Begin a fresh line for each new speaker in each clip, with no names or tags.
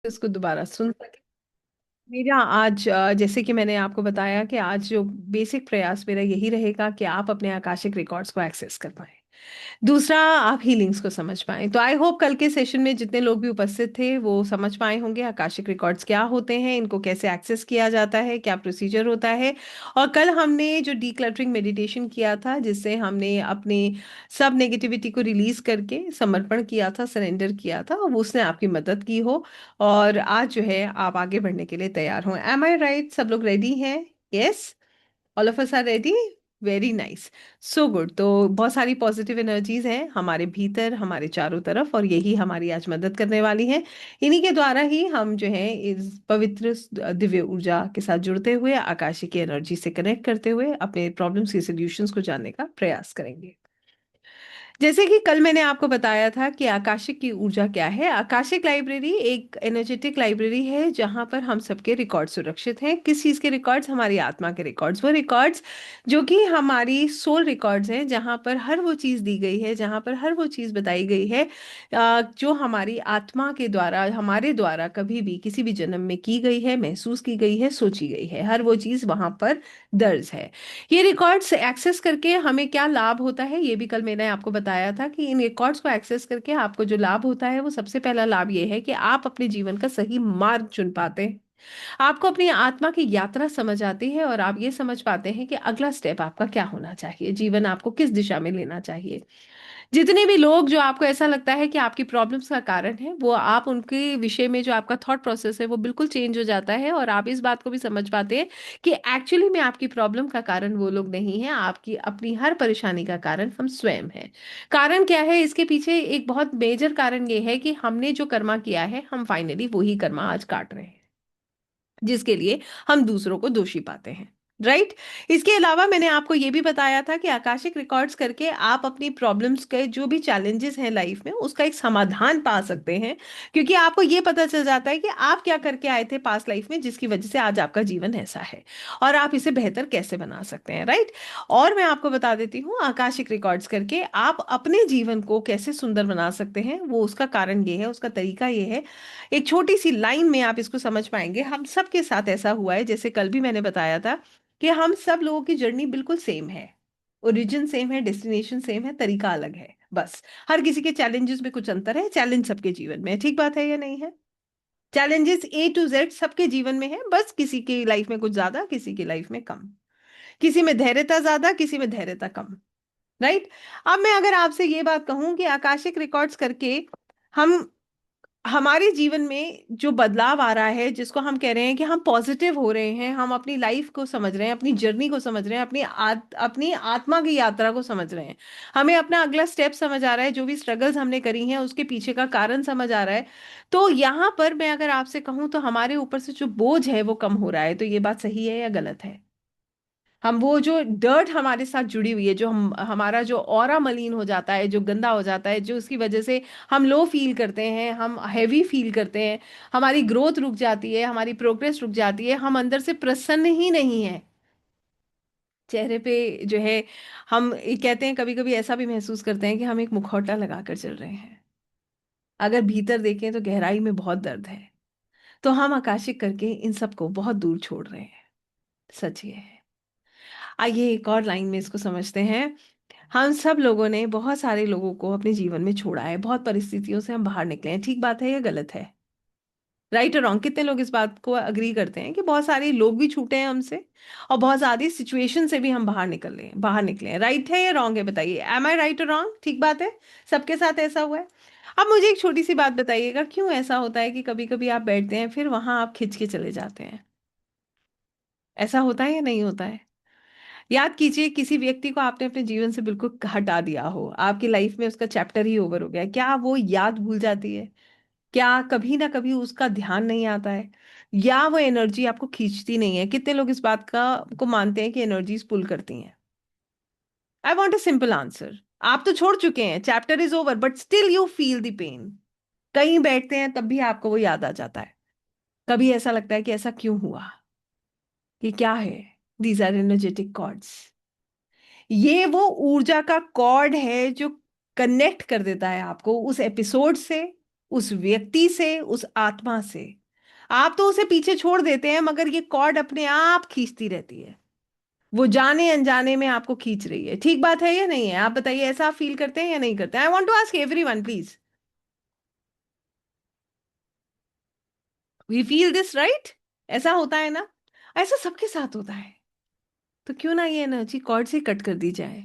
इसको दोबारा सुन सके। मेरा आज जैसे कि मैंने आपको बताया कि आज जो बेसिक प्रयास मेरा यही रहेगा कि आप अपने आकाशिक रिकॉर्ड्स को एक्सेस कर पाएं। दूसरा, आप हीलिंग्स को समझ पाएं। तो आई होप कल के सेशन में जितने लोग भी उपस्थित थे वो समझ पाए होंगे आकाशिक रिकॉर्ड्स क्या होते हैं, इनको कैसे एक्सेस किया जाता है, क्या प्रोसीजर होता है। और कल हमने जो डीक्लटरिंग मेडिटेशन किया था जिससे हमने अपने सब नेगेटिविटी को रिलीज करके समर्पण किया था, सरेंडर किया था, वो उसने आपकी मदद की हो। और आज जो है आप आगे बढ़ने के लिए तैयार हो। Am I right? सब लोग रेडी हैं? Yes, all of us are ready. Very nice, so good. तो बहुत सारी पॉजिटिव एनर्जीज हैं हमारे भीतर, हमारे चारों तरफ, और यही हमारी आज मदद करने वाली हैं। इन्हीं के द्वारा ही हम जो है इस पवित्र दिव्य ऊर्जा के साथ जुड़ते हुए, आकाशीय की एनर्जी से कनेक्ट करते हुए अपने प्रॉब्लम्स के सॉल्यूशंस को जानने का प्रयास करेंगे। जैसे कि कल मैंने आपको बताया था कि आकाशिक की ऊर्जा क्या है। आकाशिक लाइब्रेरी एक एनर्जेटिक लाइब्रेरी है जहां पर हम सबके रिकॉर्ड सुरक्षित हैं। किस चीज़ के रिकॉर्ड्स? हमारी आत्मा के रिकॉर्ड्स। वो रिकॉर्ड्स जो कि हमारी सोल रिकॉर्ड्स हैं, जहां पर हर वो चीज़ दी गई है, जहां पर हर वो चीज़ बताई गई है जो हमारी आत्मा के द्वारा, हमारे द्वारा कभी भी किसी भी जन्म में की गई है, महसूस की गई है, सोची गई है। हर वो चीज़ वहां पर दर्ज है। ये रिकॉर्ड्स एक्सेस करके हमें क्या लाभ होता है, ये भी कल मैंने आपको बताया था कि इन रिकॉर्ड्स को एक्सेस करके आपको जो लाभ होता है वो सबसे पहला लाभ ये है कि आप अपने जीवन का सही मार्ग चुन पाते हैं। आपको अपनी आत्मा की यात्रा समझ आती है और आप ये समझ पाते हैं कि अगला स्टेप आपका क्या होना चाहिए, जीवन आपको किस दिशा में लेना चाहिए। जितने भी लोग जो आपको ऐसा लगता है कि आपकी प्रॉब्लम्स का कारण है, वो आप उनके विषय में जो आपका थॉट प्रोसेस है वो बिल्कुल चेंज हो जाता है और आप इस बात को भी समझ पाते हैं कि एक्चुअली में आपकी प्रॉब्लम का कारण वो लोग नहीं है, आपकी अपनी हर परेशानी का कारण हम स्वयं हैं। कारण क्या है इसके पीछे? एक बहुत मेजर कारण ये है कि हमने जो कर्मा किया है, हम फाइनली वही कर्मा आज काट रहे हैं, जिसके लिए हम दूसरों को दोषी पाते हैं। राइट? इसके अलावा मैंने आपको ये भी बताया था कि आकाशिक रिकॉर्ड्स करके आप अपनी प्रॉब्लम्स के जो भी चैलेंजेस हैं लाइफ में उसका एक समाधान पा सकते हैं, क्योंकि आपको ये पता चल जाता है कि आप क्या करके आए थे पास्ट लाइफ में जिसकी वजह से आज आपका जीवन ऐसा है और आप इसे बेहतर कैसे बना सकते हैं। राइट? और मैं आपको बता देती हूँ, आकाशिक रिकॉर्ड्स करके आप अपने जीवन को कैसे सुंदर बना सकते हैं, वो उसका कारण ये है, उसका तरीका ये है। एक छोटी सी लाइन में आप इसको समझ पाएंगे। हम सब के साथ ऐसा हुआ है, जैसे कल भी मैंने बताया था कि हम सब लोगों की जर्नी बिल्कुल सेम है। ओरिजिन सेम है, डेस्टिनेशन सेम है, तरीका अलग है बस। हर किसी के चैलेंजेस में कुछ अंतर है, चैलेंज सबके जीवन में है। ठीक बात है या नहीं है? चैलेंजेस A to Z सबके जीवन में है, बस किसी की लाइफ में कुछ ज्यादा, किसी की लाइफ में कम। किसी में धैर्यता ज्यादा, किसी में धैर्यता कम। राइट? अब मैं अगर आपसे ये बात कहूं कि आकाशिक रिकॉर्ड्स करके हम हमारे जीवन में जो बदलाव आ रहा है, जिसको हम कह रहे हैं कि हम पॉजिटिव हो रहे हैं, हम अपनी लाइफ को समझ रहे हैं, अपनी जर्नी को समझ रहे हैं, अपनी आत्मा की यात्रा को समझ रहे हैं, हमें अपना अगला स्टेप समझ आ रहा है, जो भी स्ट्रगल्स हमने करी हैं उसके पीछे का कारण समझ आ रहा है। तो यहाँ पर मैं अगर आपसे कहूँ तो हमारे ऊपर से जो बोझ है वो कम हो रहा है। तो ये बात सही है या गलत है? हम वो जो डर्ट हमारे साथ जुड़ी हुई है, जो हमारा जो ऑरा मलिन हो जाता है, जो गंदा हो जाता है, जो उसकी वजह से हम लो फील करते हैं, हम हैवी फील करते हैं, हमारी ग्रोथ रुक जाती है, हमारी प्रोग्रेस रुक जाती है, हम अंदर से प्रसन्न ही नहीं है चेहरे पे जो है। हम ये कहते हैं, कभी कभी ऐसा भी महसूस करते हैं कि हम एक मुखौटा लगाकर चल रहे हैं, अगर भीतर देखें तो गहराई में बहुत दर्द है। तो हम आकाशिक करके इन सबको बहुत दूर छोड़ रहे हैं। सच ये है। आइए एक और लाइन में इसको समझते हैं। हम सब लोगों ने बहुत सारे लोगों को अपने जीवन में छोड़ा है, बहुत परिस्थितियों से हम बाहर निकले हैं। ठीक बात है या गलत है? राइट और रॉन्ग? कितने लोग इस बात को अग्री करते हैं कि बहुत सारे लोग भी छूटे हैं हमसे और बहुत सारी सिचुएशन से भी हम बाहर निकले हैं? राइट है या रॉन्ग है? बताइए, एम आई राइट और रॉन्ग? ठीक बात है, सबके साथ ऐसा हुआ है। अब मुझे एक छोटी सी बात बताइएगा, क्यों ऐसा होता है कि कभी कभी आप बैठते हैं फिर वहां आप खिंच के चले जाते हैं? ऐसा होता है या नहीं होता है? याद कीजिए, किसी व्यक्ति को आपने अपने जीवन से बिल्कुल हटा दिया हो, आपकी लाइफ में उसका चैप्टर ही ओवर हो गया, क्या वो याद भूल जाती है? क्या कभी ना कभी उसका ध्यान नहीं आता है? या वो एनर्जी आपको खींचती नहीं है? कितने लोग इस बात का को मानते हैं कि एनर्जीज पुल करती हैं? I want a simple answer. आप तो छोड़ चुके हैं, chapter is over, but still you feel the pain. कहीं बैठते हैं तब भी आपको वो याद आ जाता है। कभी ऐसा लगता है कि ऐसा क्यों हुआ, कि क्या है? These are energetic cords. ये वो ऊर्जा का कॉर्ड है जो कनेक्ट कर देता है आपको उस एपिसोड से, उस व्यक्ति से, उस आत्मा से। आप तो उसे पीछे छोड़ देते हैं, मगर ये कॉर्ड अपने आप खींचती रहती है। वो जाने अनजाने में आपको खींच रही है। ठीक बात है या नहीं है? आप बताइए, ऐसा आप फील करते हैं या नहीं करते हैं? I want to ask everyone please, we feel this right? ऐसा होता है ना? ऐसा सबके साथ होता है। तो क्यों ना ये एनर्जी कॉर्ड से कट कर दी जाए,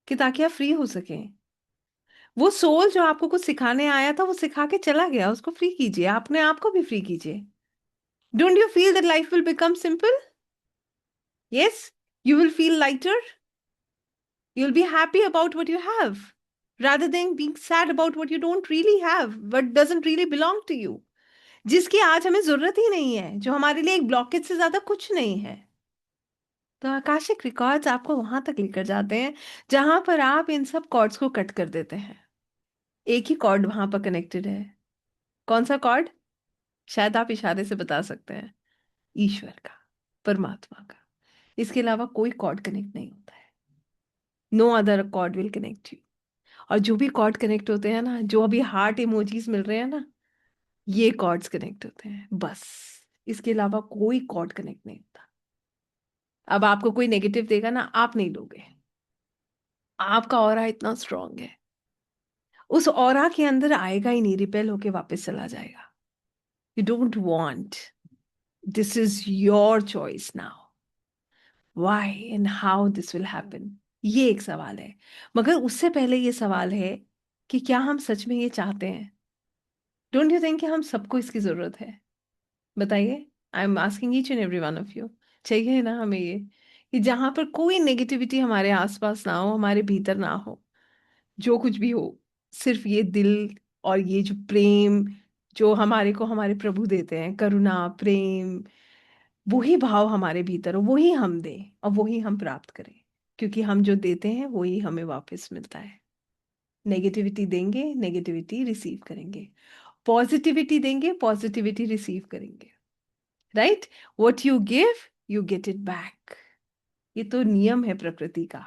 कि ताकि आप फ्री हो सकें। वो सोल जो आपको कुछ सिखाने आया था, वो सिखा के चला गया, उसको फ्री कीजिए, अपने आप को भी फ्री कीजिए। Don't you feel that life will become simple? Yes, you will feel lighter, you'll be happy about what you have rather than being sad about what you don't really have, what doesn't really belong to you, जिसकी आज हमें जरूरत ही नहीं है, जो हमारे लिए एक ब्लॉकेज से ज्यादा कुछ नहीं है। तो आकाशिक रिकॉर्ड्स आपको वहां तक लेकर जाते हैं जहां पर आप इन सब कॉर्ड्स को कट कर देते हैं। एक ही कॉर्ड वहां पर कनेक्टेड है। कौन सा कॉर्ड? शायद आप इशारे से बता सकते हैं। ईश्वर का, परमात्मा का। इसके अलावा कोई कॉर्ड कनेक्ट नहीं होता है। No other cord will connect you. और जो भी कॉर्ड कनेक्ट होते हैं ना, जो अभी हार्ट इमोजीज मिल रहे हैं ना, ये कॉर्ड्स कनेक्ट होते हैं बस। इसके अलावा कोई कॉर्ड कनेक्ट नहीं होता। अब आपको कोई नेगेटिव देगा ना, आप नहीं लोगे। आपका ऑरा इतना स्ट्रांग है, उस ऑरा के अंदर आएगा ही नहीं, रिपेल होके वापस चला जाएगा। You don't want, this is your choice now, why and how this will happen, ये एक सवाल है। मगर उससे पहले ये सवाल है कि क्या हम सच में ये चाहते हैं? डोंट यू थिंक कि हम सबको इसकी जरूरत है? बताइए, I am asking each and every one of you. चाहिए ना हमें ये, कि जहां पर कोई नेगेटिविटी हमारे आसपास ना हो, हमारे भीतर ना हो, जो कुछ भी हो, सिर्फ ये दिल और ये जो प्रेम जो हमारे को हमारे प्रभु देते हैं, करुणा, प्रेम, वही भाव हमारे भीतर हो, वही हम दें और वही हम प्राप्त करें। क्योंकि हम जो देते हैं वही हमें वापस मिलता है। नेगेटिविटी देंगे, नेगेटिविटी रिसीव करेंगे। पॉजिटिविटी देंगे, पॉजिटिविटी रिसीव करेंगे। Right? What you give, you get it back. ये तो नियम है प्रकृति का।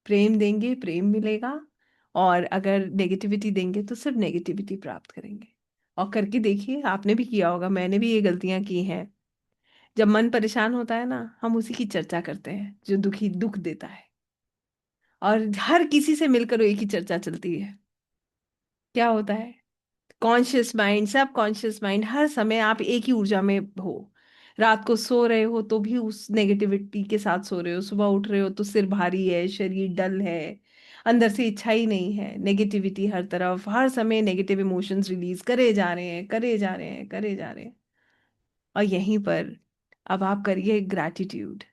प्रेम देंगे, प्रेम मिलेगा। और अगर नेगेटिविटी देंगे तो सिर्फ नेगेटिविटी प्राप्त करेंगे। और करके देखिए, आपने भी किया होगा, मैंने भी ये गलतियां की हैं। जब मन परेशान होता है ना, हम उसी की चर्चा करते हैं जो दुखी दुख देता है। और हर किसी से मिलकर एक ही चर्चा चलती है। क्या होता है? कॉन्शियस माइंड, सब कॉन्शियस माइंड, हर समय आप एक ही ऊर्जा में हो। रात को सो रहे हो तो भी उस नेगेटिविटी के साथ सो रहे हो, सुबह उठ रहे हो तो सिर भारी है, शरीर डल है, अंदर से इच्छा ही नहीं है। नेगेटिविटी हर तरफ, हर समय नेगेटिव इमोशंस रिलीज करे जा रहे हैं, करे जा रहे हैं, करे जा रहे हैं। और यहीं पर अब आप करिए ग्रैटिट्यूड,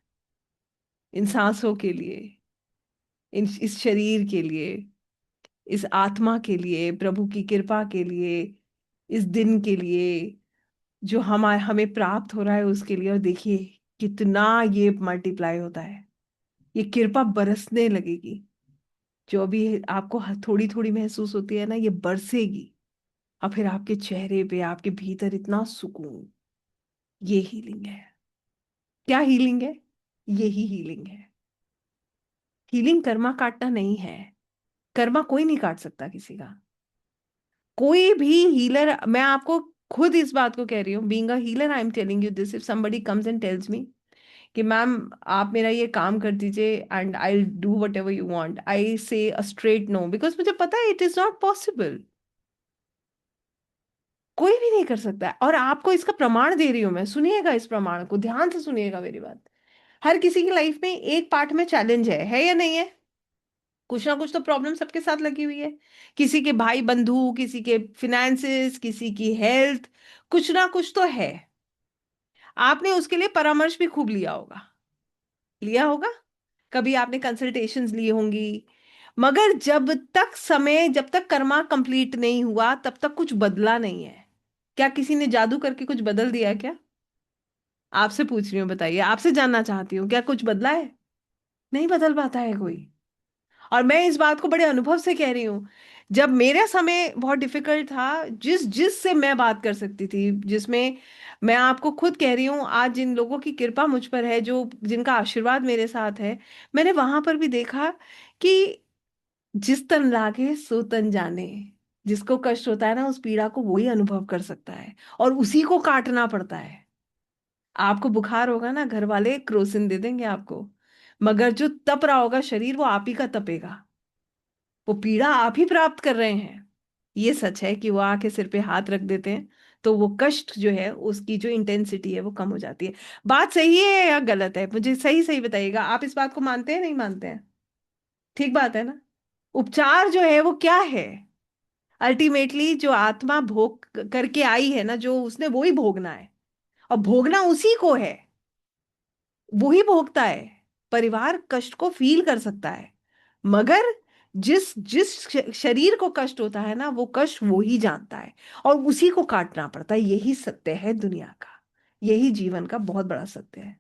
इन सांसों के लिए, इस शरीर के लिए, इस आत्मा के लिए, प्रभु की कृपा के लिए, इस दिन के लिए जो हमें प्राप्त हो रहा है उसके लिए। और देखिए कितना ये मल्टीप्लाई होता है, ये कृपा बरसने लगेगी। जो अभी आपको थोड़ी थोड़ी महसूस होती है ना, ये बरसेगी। और फिर आपके चेहरे पे, आपके भीतर इतना सुकून। ये हीलिंग है। क्या हीलिंग है? यही हीलिंग है। हीलिंग कर्मा काटना नहीं है। कर्मा कोई नहीं काट सकता किसी का। कोई भी हीलर, मैं आपको खुद इस बात को कह रही हूँ, being a healer I am telling you this, if somebody comes and tells me कि मैम आप मेरा ये काम कर दीजिए and I do whatever you want, I say a straight no, because मुझे पता है इट इज नॉट पॉसिबल। कोई भी नहीं कर सकता है। और आपको इसका प्रमाण दे रही हूं मैं, सुनिएगा, इस प्रमाण को ध्यान से सुनिएगा मेरी बात। हर किसी की लाइफ में एक पार्ट में चैलेंज है या नहीं है? कुछ ना कुछ तो प्रॉब्लम सबके साथ लगी हुई है। किसी के भाई बंधु, किसी के फिनेंसेस, किसी की हेल्थ, कुछ ना कुछ तो है। आपने उसके लिए परामर्श भी खूब लिया होगा, लिया होगा। कभी आपने कंसल्टेशंस ली होंगी। मगर जब तक कर्मा कंप्लीट नहीं हुआ, तब तक कुछ बदला नहीं है। क्या किसी ने जादू करके कुछ बदल दिया है क्या? आपसे पूछ रही हूँ, बताइए, आपसे जानना चाहती हूँ, क्या कुछ बदला है? नहीं बदल पाता है कोई। और मैं इस बात को बड़े अनुभव से कह रही हूँ। जब मेरा समय बहुत डिफिकल्ट था, जिस जिस से मैं बात कर सकती थी, जिसमें मैं आपको खुद कह रही हूँ, आज जिन लोगों की कृपा मुझ पर है, जो जिनका आशीर्वाद मेरे साथ है, मैंने वहां पर भी देखा कि जिस तन लागे सो तन जाने। जिसको कष्ट होता है ना, उस पीड़ा को वही अनुभव कर सकता है, और उसी को काटना पड़ता है। आपको बुखार होगा ना, घर वाले क्रोसिन दे देंगे आपको, मगर जो तप रहा होगा शरीर, वो आप ही का तपेगा। वो पीड़ा आप ही प्राप्त कर रहे हैं। ये सच है कि वो आके सिर पे हाथ रख देते हैं, तो वो कष्ट जो है, उसकी जो इंटेंसिटी है वो कम हो जाती है। बात सही है या गलत है, मुझे सही सही बताइएगा। आप इस बात को मानते हैं, नहीं मानते हैं? ठीक बात है ना? उपचार जो है वो क्या है? अल्टीमेटली जो आत्मा भोग करके आई है ना, जो उसने वो ही भोगना है, और भोगना उसी को है, वो ही भोगता है। परिवार कष्ट को फील कर सकता है, मगर जिस जिस शरीर को कष्ट होता है ना, वो कष्ट वो ही जानता है, और उसी को काटना पड़ता है। यही सत्य है दुनिया का, यही जीवन का बहुत बड़ा सत्य है।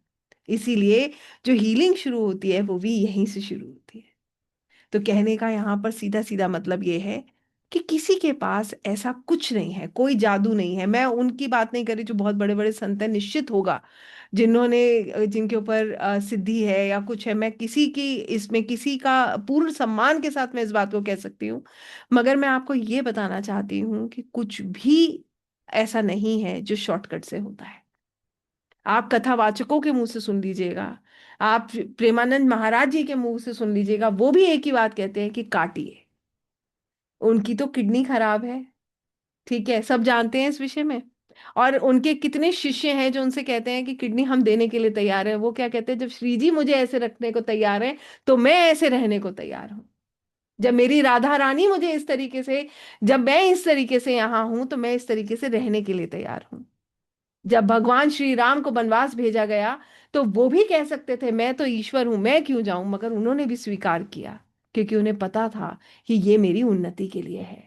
इसीलिए जो हीलिंग शुरू होती है वो भी यहीं से शुरू होती है। तो कहने का यहाँ पर सीधा सीधा मतलब ये है कि किसी के पास ऐसा कुछ नहीं है, कोई जादू नहीं है। मैं उनकी बात नहीं कर रही जो बहुत बड़े बड़े संत हैं, निश्चित होगा, जिन्होंने जिनके ऊपर सिद्धि है या कुछ है। मैं किसी की इसमें किसी का पूर्ण सम्मान के साथ मैं इस बात को कह सकती हूँ, मगर मैं आपको ये बताना चाहती हूँ कि कुछ भी ऐसा नहीं है जो शॉर्टकट से होता है। आप कथावाचकों के मुंह से सुन लीजिएगा, आप प्रेमानंद महाराज जी के मुंह से सुन लीजिएगा, वो भी एक ही बात कहते हैं कि काटिए। उनकी तो किडनी खराब है, ठीक है, सब जानते हैं इस विषय में। और उनके कितने शिष्य हैं जो उनसे कहते हैं कि किडनी हम देने के लिए तैयार हैं। वो क्या कहते हैं, जब श्री जी मुझे ऐसे रखने को तैयार है, तो मैं ऐसे रहने को तैयार हूं। जब मेरी राधा रानी मुझे इस तरीके से, जब मैं इस तरीके से यहाँ हूं, तो मैं इस तरीके से रहने के लिए तैयार हूं। जब भगवान श्री राम को वनवास भेजा गया, तो वो भी कह सकते थे मैं तो ईश्वर हूं, मैं क्यों जाऊं, मगर उन्होंने भी स्वीकार किया, क्योंकि उन्हें पता था कि ये मेरी उन्नति के लिए है।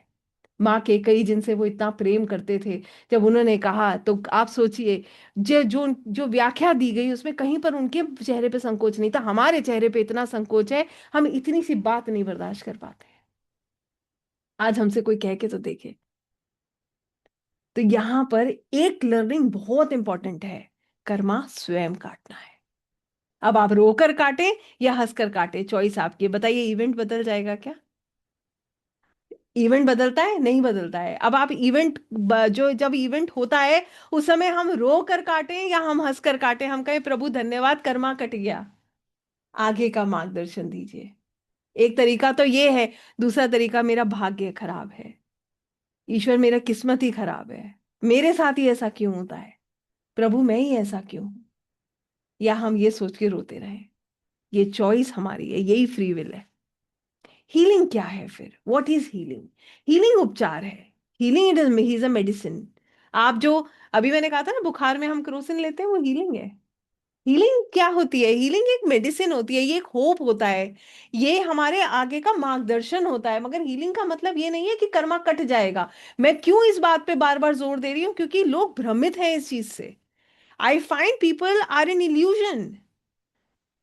माँ के कई जिनसे वो इतना प्रेम करते थे, जब उन्होंने कहा, तो आप सोचिए, जो जो जो व्याख्या दी गई उसमें कहीं पर उनके चेहरे पे संकोच नहीं था। हमारे चेहरे पे इतना संकोच है, हम इतनी सी बात नहीं बर्दाश्त कर पाते। आज हमसे कोई कह के तो देखे। तो यहां पर एक लर्निंग बहुत इंपॉर्टेंट है, कर्मा स्वयं काटना है। अब आप रोकर काटे या हंसकर काटे, चॉइस आपकी है। बताइए, इवेंट बदल जाएगा क्या? इवेंट बदलता है? नहीं बदलता है। अब आप इवेंट, जो जब इवेंट होता है, उस समय हम रो कर काटें या हम हंस कर काटें, हम कहें प्रभु धन्यवाद, कर्मा कट गया, आगे का मार्गदर्शन दीजिए। एक तरीका तो ये है। दूसरा तरीका, मेरा भाग्य खराब है, ईश्वर मेरा किस्मत ही खराब है, मेरे साथ ही ऐसा क्यों होता है, प्रभु मैं ही ऐसा क्यों हूं। या हम ये सोच के रोते रहें। ये चॉइस हमारी है, यही फ्री विल है। हीलिंग क्या है फिर? What is healing? हीलिंग उपचार है। Healing it is a medicine. आप जो, अभी मैंने कहा था ना, बुखार में हम क्रोसिन लेते हैं, वो हीलिंग है। हीलिंग क्या होती है? हीलिंग एक मेडिसिन होती है, ये एक होप होता है, ये हमारे आगे का मार्गदर्शन होता है। मगर हीलिंग का मतलब ये नहीं है कि कर्मा कट जाएगा। मैं क्यों इस बात पे बार बार जोर दे रही हूँ? क्योंकि लोग भ्रमित हैं इस चीज से। I find people are in illusion.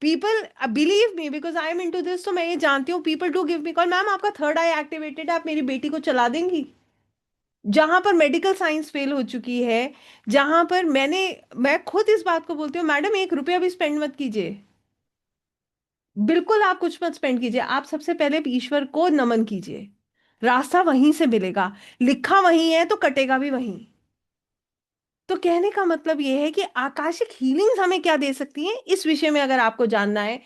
People believe me because I am into this, तो मैं ये जानती हूँ। People do give me call, ma'am आपका थर्ड आई एक्टिवेटेड है, आप मेरी बेटी को चला देंगी। जहां पर मेडिकल साइंस फेल हो चुकी है, जहां पर मैं खुद इस बात को बोलती हूँ, मैडम 1 रुपया भी स्पेंड मत कीजिए। बिल्कुल आप कुछ मत स्पेंड कीजिए। आप सबसे पहले ईश्वर को नमन कीजिए। रास्ता वहीं से मिलेगा, लिखा वहीं है तो कटेगा भी वहीं। तो कहने का मतलब यह है कि आकाशिक हीलिंग्स हमें क्या दे सकती हैं, इस विषय में अगर आपको जानना है,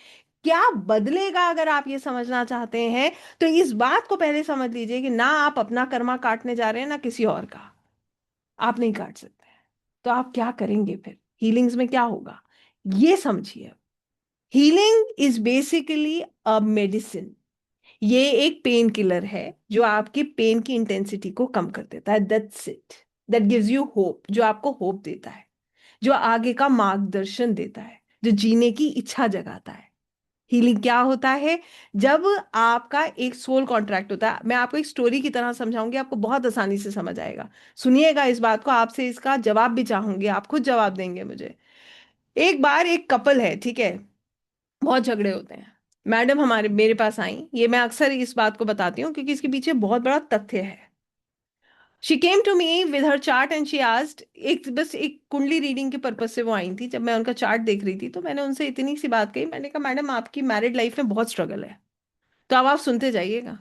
क्या बदलेगा अगर आप ये समझना चाहते हैं, तो इस बात को पहले समझ लीजिए कि ना आप अपना कर्मा काटने जा रहे हैं, ना किसी और का। आप नहीं काट सकते हैं। तो आप क्या करेंगे फिर? हीलिंग्स में क्या होगा, ये समझिए। Healing is basically a medicine. ये एक पेन किलर है, जो आपकी पेन की इंटेंसिटी को कम कर देता है। That's it. That gives you hope, जो आपको होप देता है, जो आगे का मार्गदर्शन देता है, जो जीने की इच्छा जगाता है। हीलिंग क्या होता है? जब आपका एक सोल कॉन्ट्रैक्ट होता है। मैं आपको एक स्टोरी की तरह समझाऊंगी, आपको बहुत आसानी से समझ आएगा। सुनिएगा इस बात को, आपसे इसका जवाब भी चाहूंगी, आप खुद जवाब देंगे मुझे। एक बार एक कपल है, ठीक है, बहुत झगड़े होते हैं। मैडम हमारे मेरे पास आई, ये मैं अक्सर इस बात को बताती हूँ क्योंकि इसके पीछे बहुत बड़ा तथ्य है। She came to me with her chart and she asked, एक बस एक कुंडली रीडिंग के पर्पज से वो आई थी। जब मैं उनका चार्ट देख रही थी, तो मैंने उनसे इतनी सी बात कही, मैंने कहा मैडम आपकी मैरिड लाइफ में बहुत स्ट्रगल है, तो अब आप सुनते जाइएगा।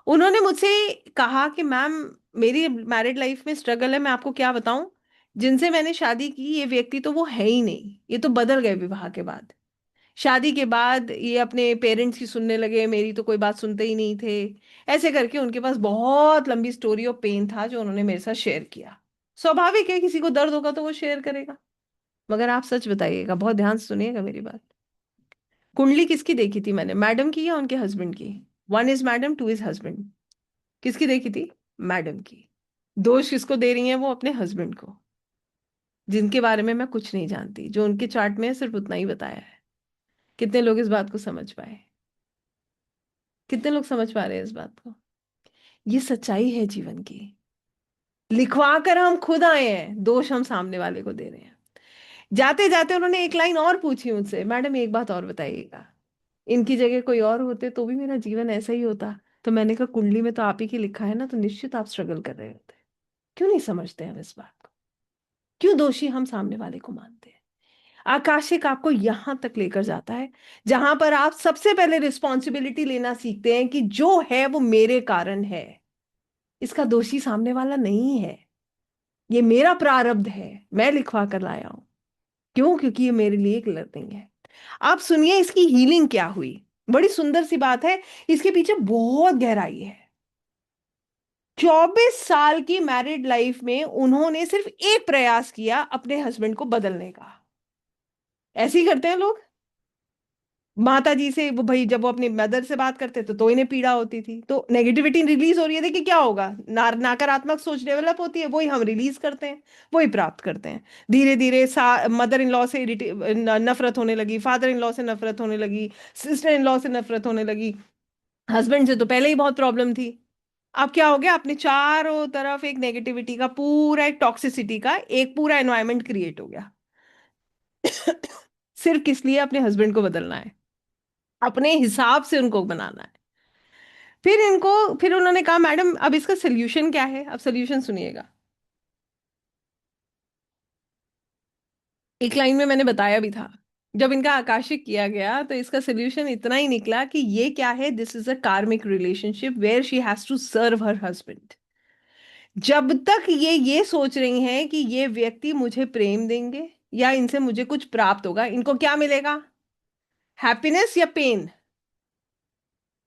उन्होंने मुझसे कहा कि मैम, मेरी मैरिड लाइफ में स्ट्रगल है, मैं आपको क्या बताऊं। जिनसे मैंने शादी की ये व्यक्ति तो वो है ही नहीं, ये तो बदल गए विवाह के बाद। शादी के बाद ये अपने पेरेंट्स की सुनने लगे, मेरी तो कोई बात सुनते ही नहीं थे। ऐसे करके उनके पास बहुत लंबी स्टोरी ऑफ पेन था जो उन्होंने मेरे साथ शेयर किया। स्वाभाविक है, किसी को दर्द होगा तो वो शेयर करेगा। मगर आप सच बताइएगा, बहुत ध्यान से सुनिएगा मेरी बात। कुंडली किसकी देखी थी मैंने, मैडम की या उनके हस्बैंड की? One is madam, two is husband. किसकी देखी थी? मैडम की। दोष किसको दे रही हैं वो? अपने हस्बैंड को, जिनके बारे में मैं कुछ नहीं जानती। जो उनके चार्ट में है सिर्फ उतना ही बताया है। कितने लोग इस बात को समझ पाए? कितने लोग समझ पा रहे हैं इस बात को? ये सच्चाई है जीवन की। लिखवा कर हम खुद आए हैं, दोष हम सामने वाले को दे रहे हैं। जाते जाते उन्होंने एक लाइन और पूछी मुझसे, मैडम एक बात और बताइएगा, इनकी जगह कोई और होते तो भी मेरा जीवन ऐसा ही होता? तो मैंने कहा, कुंडली में तो आप ही की लिखा है ना, तो निश्चित आप स्ट्रगल कर रहे होते। क्यों नहीं समझते हम इस बात को? क्यों दोषी हम सामने वाले को मानते हैं? आकाशिक आपको यहां तक लेकर जाता है जहां पर आप सबसे पहले रिस्पॉन्सिबिलिटी लेना सीखते हैं कि जो है वो मेरे कारण है। इसका दोषी सामने वाला नहीं है, ये मेरा प्रारब्ध है, मैं लिखवा कर लाया हूं। क्यों? क्योंकि ये मेरे लिए एक लर्निंग है। आप सुनिए इसकी हीलिंग क्या हुई। बड़ी सुंदर सी बात है, इसके पीछे बहुत गहराई है। 24 साल की मैरिड लाइफ में उन्होंने सिर्फ एक प्रयास किया अपने हस्बैंड को बदलने का। ऐसे ही करते हैं लोग। माता जी से वो भाई, जब वो अपनी मदर से बात करते तो इन्हें पीड़ा होती थी, तो नेगेटिविटी रिलीज हो रही है। देखिए क्या होगा, नकारात्मक सोच डेवलप होती है, वही हम रिलीज करते हैं, वही प्राप्त करते हैं। धीरे धीरे मदर इन लॉ से नफरत होने लगी, फादर इन लॉ से नफरत होने लगी, सिस्टर इन लॉ से नफरत होने लगी। हस्बैंड से तो पहले ही बहुत प्रॉब्लम थी। अब क्या हो गया, अपने चारों तरफ एक नेगेटिविटी का पूरा, एक टॉक्सिसिटी का एक पूरा एनवायरनमेंट क्रिएट हो गया। सिर्फ किस लिए? अपने हस्बैंड को बदलना है, अपने हिसाब से उनको बनाना है। फिर उन्होंने कहा, मैडम अब इसका सोल्यूशन क्या है? अब सोल्यूशन सुनिएगा। एक लाइन में मैंने बताया भी था। जब इनका आकाशिक किया गया तो इसका सोल्यूशन इतना ही निकला कि ये क्या है, this is a karmic relationship where she has to serve her husband. जब तक ये सोच रही हैं कि ये व्यक्ति मुझे प्रेम देंगे या इनसे मुझे कुछ प्राप्त होगा, इनको क्या मिलेगा? हैप्पीनेस या pen?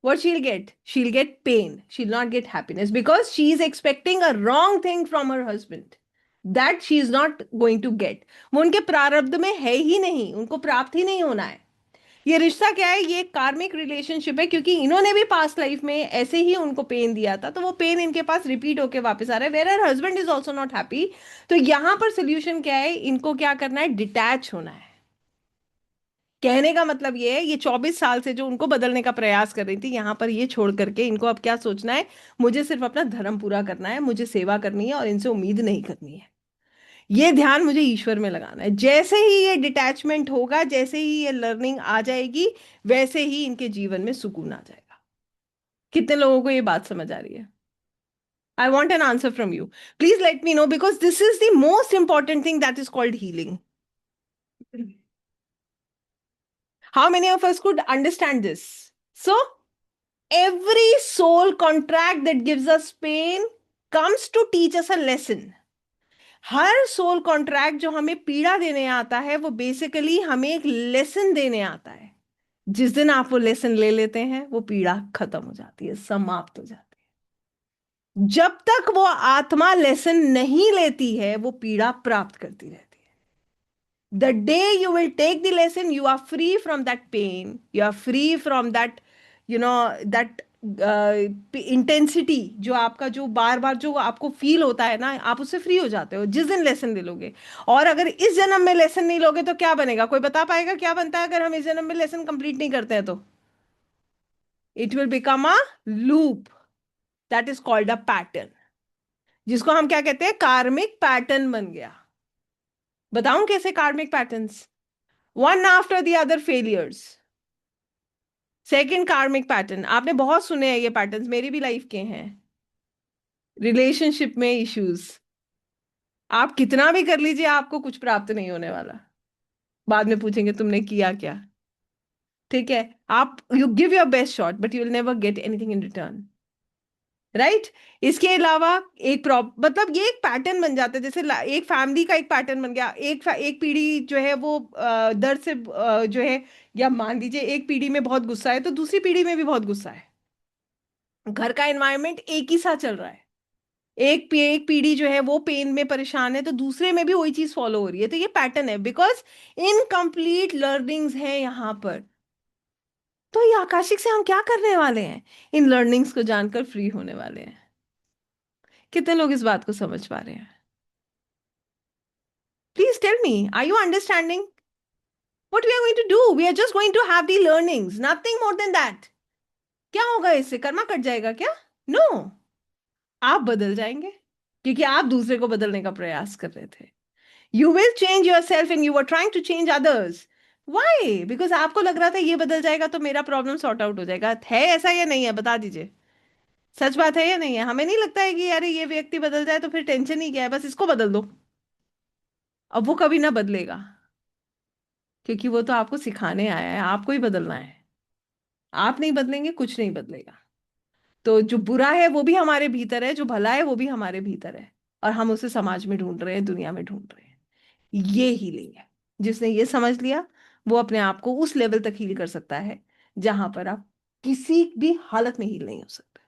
What she'll get? She'll get pain. She'll not get happiness because she is expecting a wrong thing from her husband that she is not going to get. वो उनके प्रारब्ध में है ही नहीं, उनको प्राप्त ही नहीं होना है। ये रिश्ता क्या है? ये कार्मिक रिलेशनशिप है, क्योंकि इन्होंने भी पास्ट लाइफ में ऐसे ही उनको पेन दिया था, तो वो पेन इनके पास रिपीट होके वापस आ रहा है, where her husband is also not happy. तो यहां पर सोल्यूशन क्या है? इनको क्या करना है? डिटैच होना है। कहने का मतलब ये है, ये 24 साल से जो उनको बदलने का प्रयास कर रही थी, यहां पर ये छोड़ करके इनको अब क्या सोचना है? मुझे सिर्फ अपना धर्म पूरा करना है, मुझे सेवा करनी है और इनसे उम्मीद नहीं करनी है। ये ध्यान मुझे ईश्वर में लगाना है। जैसे ही ये डिटैचमेंट होगा, जैसे ही ये लर्निंग आ जाएगी, वैसे ही इनके जीवन में सुकून आ जाएगा। कितने लोगों को ये बात समझ आ रही है? I want an answer from you. Please let me know, because this is the most important thing that is called healing. How many of us could understand this? So, every soul contract that gives us pain comes to teach us a lesson. हर soul contract जो हमें पीड़ा देने आता है, वो basically हमें एक लेसन देने आता है। जिस दिन आप वो लेसन ले लेते हैं, वो पीड़ा खत्म हो जाती है, समाप्त हो जाती है। जब तक वो आत्मा लेसन नहीं लेती है, वो पीड़ा प्राप्त करती रहती है। The day you will take the lesson, you are free from that pain, you are free from that, that intensity, जो आपका जो बार बार जो आपको फील होता है ना, आप उससे फ्री हो जाते हो जिस दिन लेसन ले लोगे। और अगर इस जन्म में लेसन नहीं लोगे तो क्या बनेगा? कोई बता पाएगा क्या बनता है अगर हम इस जन्म में लेसन कंप्लीट नहीं करते हैं तो? It will become a loop, that is called a pattern, जिसको हम क्या कहते हैं? कार्मिक पैटर्न बन गया। बताऊं कैसे कार्मिक patterns? One after the other failures. Second कार्मिक पैटर्न, आपने बहुत सुने हैं ये पैटर्न्स, मेरी भी लाइफ के हैं। रिलेशनशिप में इश्यूज, आप कितना भी कर लीजिए, आपको कुछ प्राप्त नहीं होने वाला। बाद में पूछेंगे तुमने किया क्या। ठीक है, आप you give your best shot but you will never get anything in return. Right. इसके अलावा एक मतलब ये एक पैटर्न बन जाता है, जैसे एक फैमिली का एक पैटर्न बन गया, एक पीढ़ी जो है वो दर्द से जो है, या मान लीजिए एक पीढ़ी में बहुत गुस्सा है तो दूसरी पीढ़ी में भी बहुत गुस्सा है। घर का एनवायरनमेंट एक ही साथ चल रहा है, एक पीढ़ी जो है वो पेन में परेशान है तो दूसरे में भी वही चीज फॉलो हो रही है, तो ये पैटर्न है, बिकॉज इनकम्प्लीट लर्निंग्स हैं यहाँ पर। तो ये आकाशिक से हम क्या करने वाले हैं? इन लर्निंग्स को जानकर फ्री होने वाले हैं। कितने लोग इस बात को समझ पा रहे हैं? Please tell me, are you understanding what we are going to do? We are just going to have the learnings, nothing more than that. क्या होगा इससे? कर्मा कट जाएगा क्या? नो, आप बदल जाएंगे, क्योंकि आप दूसरे को बदलने का प्रयास कर रहे थे। You will change yourself and you are trying to change others. Why? Because आपको लग रहा था ये बदल जाएगा तो मेरा प्रॉब्लम सॉर्ट आउट हो जाएगा। है ऐसा या नहीं है? बता दीजिए, सच बात है या नहीं है? हमें नहीं लगता है कि यार ये व्यक्ति बदल जाए तो फिर टेंशन ही क्या है, बस इसको बदल दो। अब वो कभी ना बदलेगा, क्योंकि वो तो आपको सिखाने आया है, आपको ही बदलना है। आप नहीं बदलेंगे, कुछ नहीं बदलेगा। तो जो बुरा है वो भी हमारे भीतर है, जो भला है वो भी हमारे भीतर है, और हम उसे समाज में ढूंढ रहे हैं, दुनिया में ढूंढ रहे हैं। ये हीलिंग है। जिसने ये समझ लिया वो अपने आप को उस लेवल तक हील कर सकता है जहां पर आप किसी भी हालत में हील नहीं हो सकते।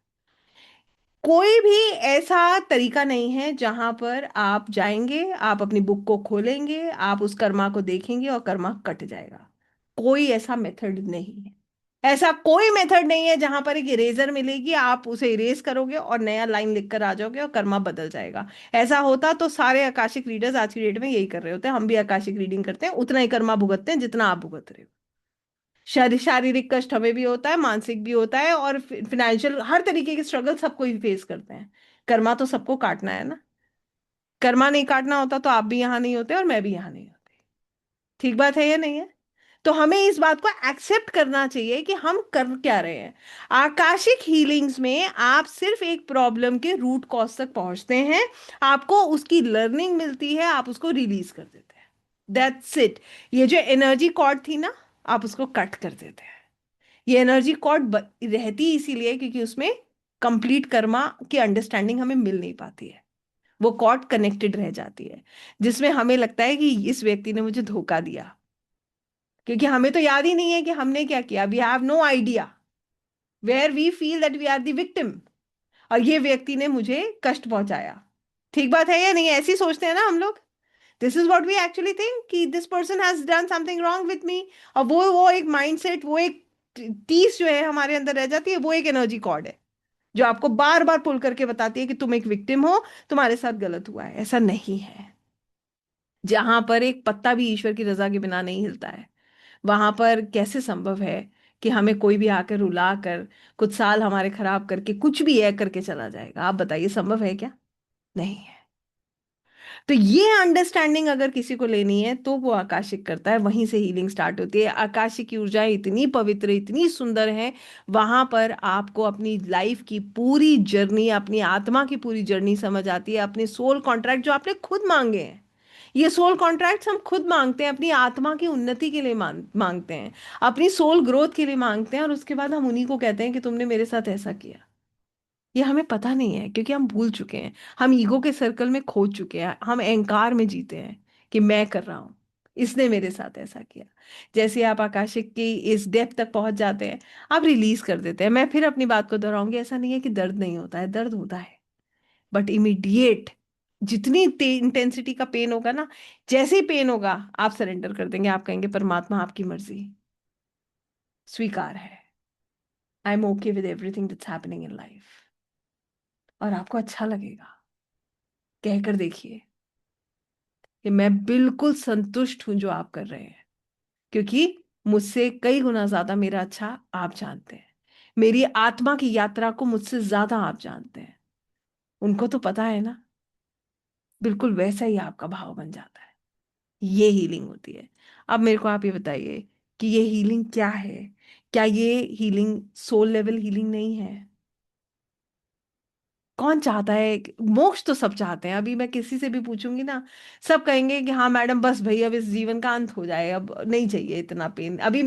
कोई भी ऐसा तरीका नहीं है जहां पर आप जाएंगे, आप अपनी बुक को खोलेंगे, आप उस कर्मा को देखेंगे और कर्मा कट जाएगा। कोई ऐसा मेथड नहीं है। ऐसा कोई मेथड नहीं है जहां पर एक इरेजर मिलेगी, आप उसे इरेज करोगे और नया लाइन लिख कर आ जाओगे और कर्मा बदल जाएगा। ऐसा होता तो सारे आकाशिक रीडर्स आज की डेट में यही कर रहे होते हैं। हम भी आकाशिक रीडिंग करते हैं, उतना ही कर्मा भुगतते हैं जितना आप भुगत रहे हो। शारीरिक कष्ट हमें भी होता है, मानसिक भी होता है, और फिनेंशियल, हर तरीके के स्ट्रगल सबको ही फेस करते हैं। कर्मा तो सबको काटना है ना। कर्मा नहीं काटना होता तो आप भी यहाँ नहीं होते और मैं भी यहाँ नहीं होती। ठीक बात है या नहीं है? तो हमें इस बात को एक्सेप्ट करना चाहिए कि हम कर क्या रहे हैं। आकाशिक हीलिंग्स में आप सिर्फ एक प्रॉब्लम के रूट कॉज तक पहुंचते हैं, आपको उसकी लर्निंग मिलती है, आप उसको रिलीज कर देते हैं। That's it. ये जो एनर्जी कॉर्ड थी ना, आप उसको कट कर देते हैं। ये एनर्जी कॉर्ड रहती इसीलिए क्योंकि उसमें कंप्लीट कर्मा की अंडरस्टैंडिंग हमें मिल नहीं पाती है। वो कॉर्ड कनेक्टेड रह जाती है, जिसमें हमें लगता है कि इस व्यक्ति ने मुझे धोखा दिया, क्योंकि हमें तो याद ही नहीं है कि हमने क्या किया। We have no idea, where we feel that we are the victim, और ये व्यक्ति ने मुझे कष्ट पहुंचाया। ठीक बात है या नहीं? ऐसी सोचते हैं ना हम लोग। This is what we actually think कि this person has done something wrong with me. और वो एक माइंडसेट, वो एक टीस जो है हमारे अंदर रह जाती है, वो एक एनर्जी कॉर्ड है जो आपको बार बार पुल करके बताती है कि तुम एक विक्टिम हो, तुम्हारे साथ गलत हुआ है। ऐसा नहीं है। जहां पर एक पत्ता भी ईश्वर की रजा के बिना नहीं हिलता है, वहां पर कैसे संभव है कि हमें कोई भी आकर रुला कर, कुछ साल हमारे खराब करके कुछ भी है करके चला जाएगा? आप बताइए, संभव है क्या? नहीं है। तो ये अंडरस्टैंडिंग अगर किसी को लेनी है तो वो आकाशिक करता है, वहीं से हीलिंग स्टार्ट होती है। आकाशिक की ऊर्जाएं इतनी पवित्र, इतनी सुंदर है। वहां पर आपको अपनी लाइफ की पूरी जर्नी, अपनी आत्मा की पूरी जर्नी समझ आती है। अपने सोल कॉन्ट्रैक्ट जो आपने खुद मांगे हैं, ये सोल कॉन्ट्रैक्ट्स हम खुद मांगते हैं, अपनी आत्मा की उन्नति के लिए मांगते हैं, अपनी सोल ग्रोथ के लिए मांगते हैं, और उसके बाद हम उन्हीं को कहते हैं कि तुमने मेरे साथ ऐसा किया। ये हमें पता नहीं है क्योंकि हम भूल चुके हैं। हम ईगो के सर्कल में खो चुके हैं, हम अहंकार में जीते हैं कि मैं कर रहा हूं, इसने मेरे साथ ऐसा किया। जैसे आप आकाशिक की इस डेप्थ तक पहुंच जाते हैं, आप रिलीज कर देते हैं। मैं फिर अपनी बात को दोहराऊंगी, ऐसा नहीं है कि दर्द नहीं होता है, दर्द होता है, बट इमीडिएट जितनी इंटेंसिटी का पेन होगा ना, जैसे ही पेन होगा आप सरेंडर कर देंगे, आप कहेंगे परमात्मा आपकी मर्जी स्वीकार है, I am okay with everything that's happening in life. और आपको अच्छा लगेगा। कहकर देखिए कि मैं बिल्कुल संतुष्ट हूं जो आप कर रहे हैं, क्योंकि मुझसे कई गुना ज्यादा मेरा अच्छा आप जानते हैं। मेरी आत्मा की यात्रा को मुझसे ज्यादा आप जानते हैं। उनको तो पता है ना। बिल्कुल वैसा ही आपका भाव बन जाता है। ये हीलिंग होती है। अब मेरे को आप ये बताइए कि ये हीलिंग क्या है? क्या ये हीलिंग सोल लेवल हीलिंग नहीं है? कौन चाहता है मोक्ष? तो सब चाहते हैं। अभी मैं किसी से भी पूछूंगी ना, सब कहेंगे कि हाँ मैडम, बस भैया अब इस जीवन का अंत हो जाए, अब नहीं चाहिए इतना पेन। अभी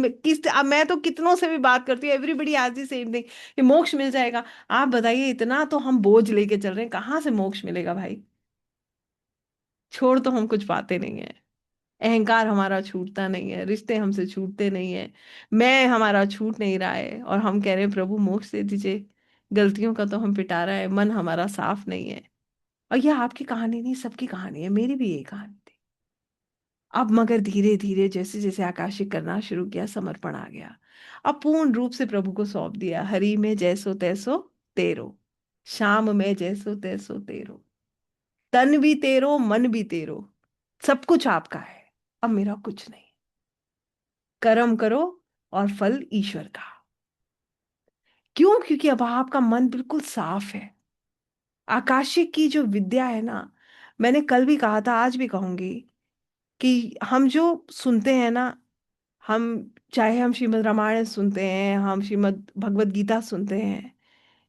अब मैं तो कितनों से भी बात करती हूँ, एवरीबडी आज दी सेम थिंग कि मोक्ष मिल जाएगा। आप बताइए, इतना तो हम बोझ लेके चल रहे हैं, कहाँ से मोक्ष मिलेगा भाई? छोड़ तो हम कुछ पाते नहीं है। अहंकार हमारा छूटता नहीं है, रिश्ते हमसे छूटते नहीं है, मैं हमारा छूट नहीं रहा है, और हम कह रहे हैं प्रभु मोक्ष दे दीजिए। गलतियों का तो हम पिटारा है, मन हमारा साफ नहीं है। और ये आपकी कहानी नहीं, सबकी कहानी है, मेरी भी यही कहानी थी। अब मगर धीरे धीरे जैसे जैसे आकाशिक करना शुरू किया, समर्पण आ गया। अब पूर्ण रूप से प्रभु को सौंप दिया। हरि में जैसो तैसो तेरो, श्याम में जैसो तैसो तेरो, तन भी तेरो मन भी तेरो, सब कुछ आपका है, अब मेरा कुछ नहीं। कर्म करो और फल ईश्वर का। क्यों? क्योंकि अब आपका मन बिल्कुल साफ है। आकाशिक की जो विद्या है ना, मैंने कल भी कहा था, आज भी कहूंगी, कि हम जो सुनते हैं ना, हम चाहे हम श्रीमद् रामायण सुनते हैं, हम श्रीमद् भगवत गीता सुनते हैं,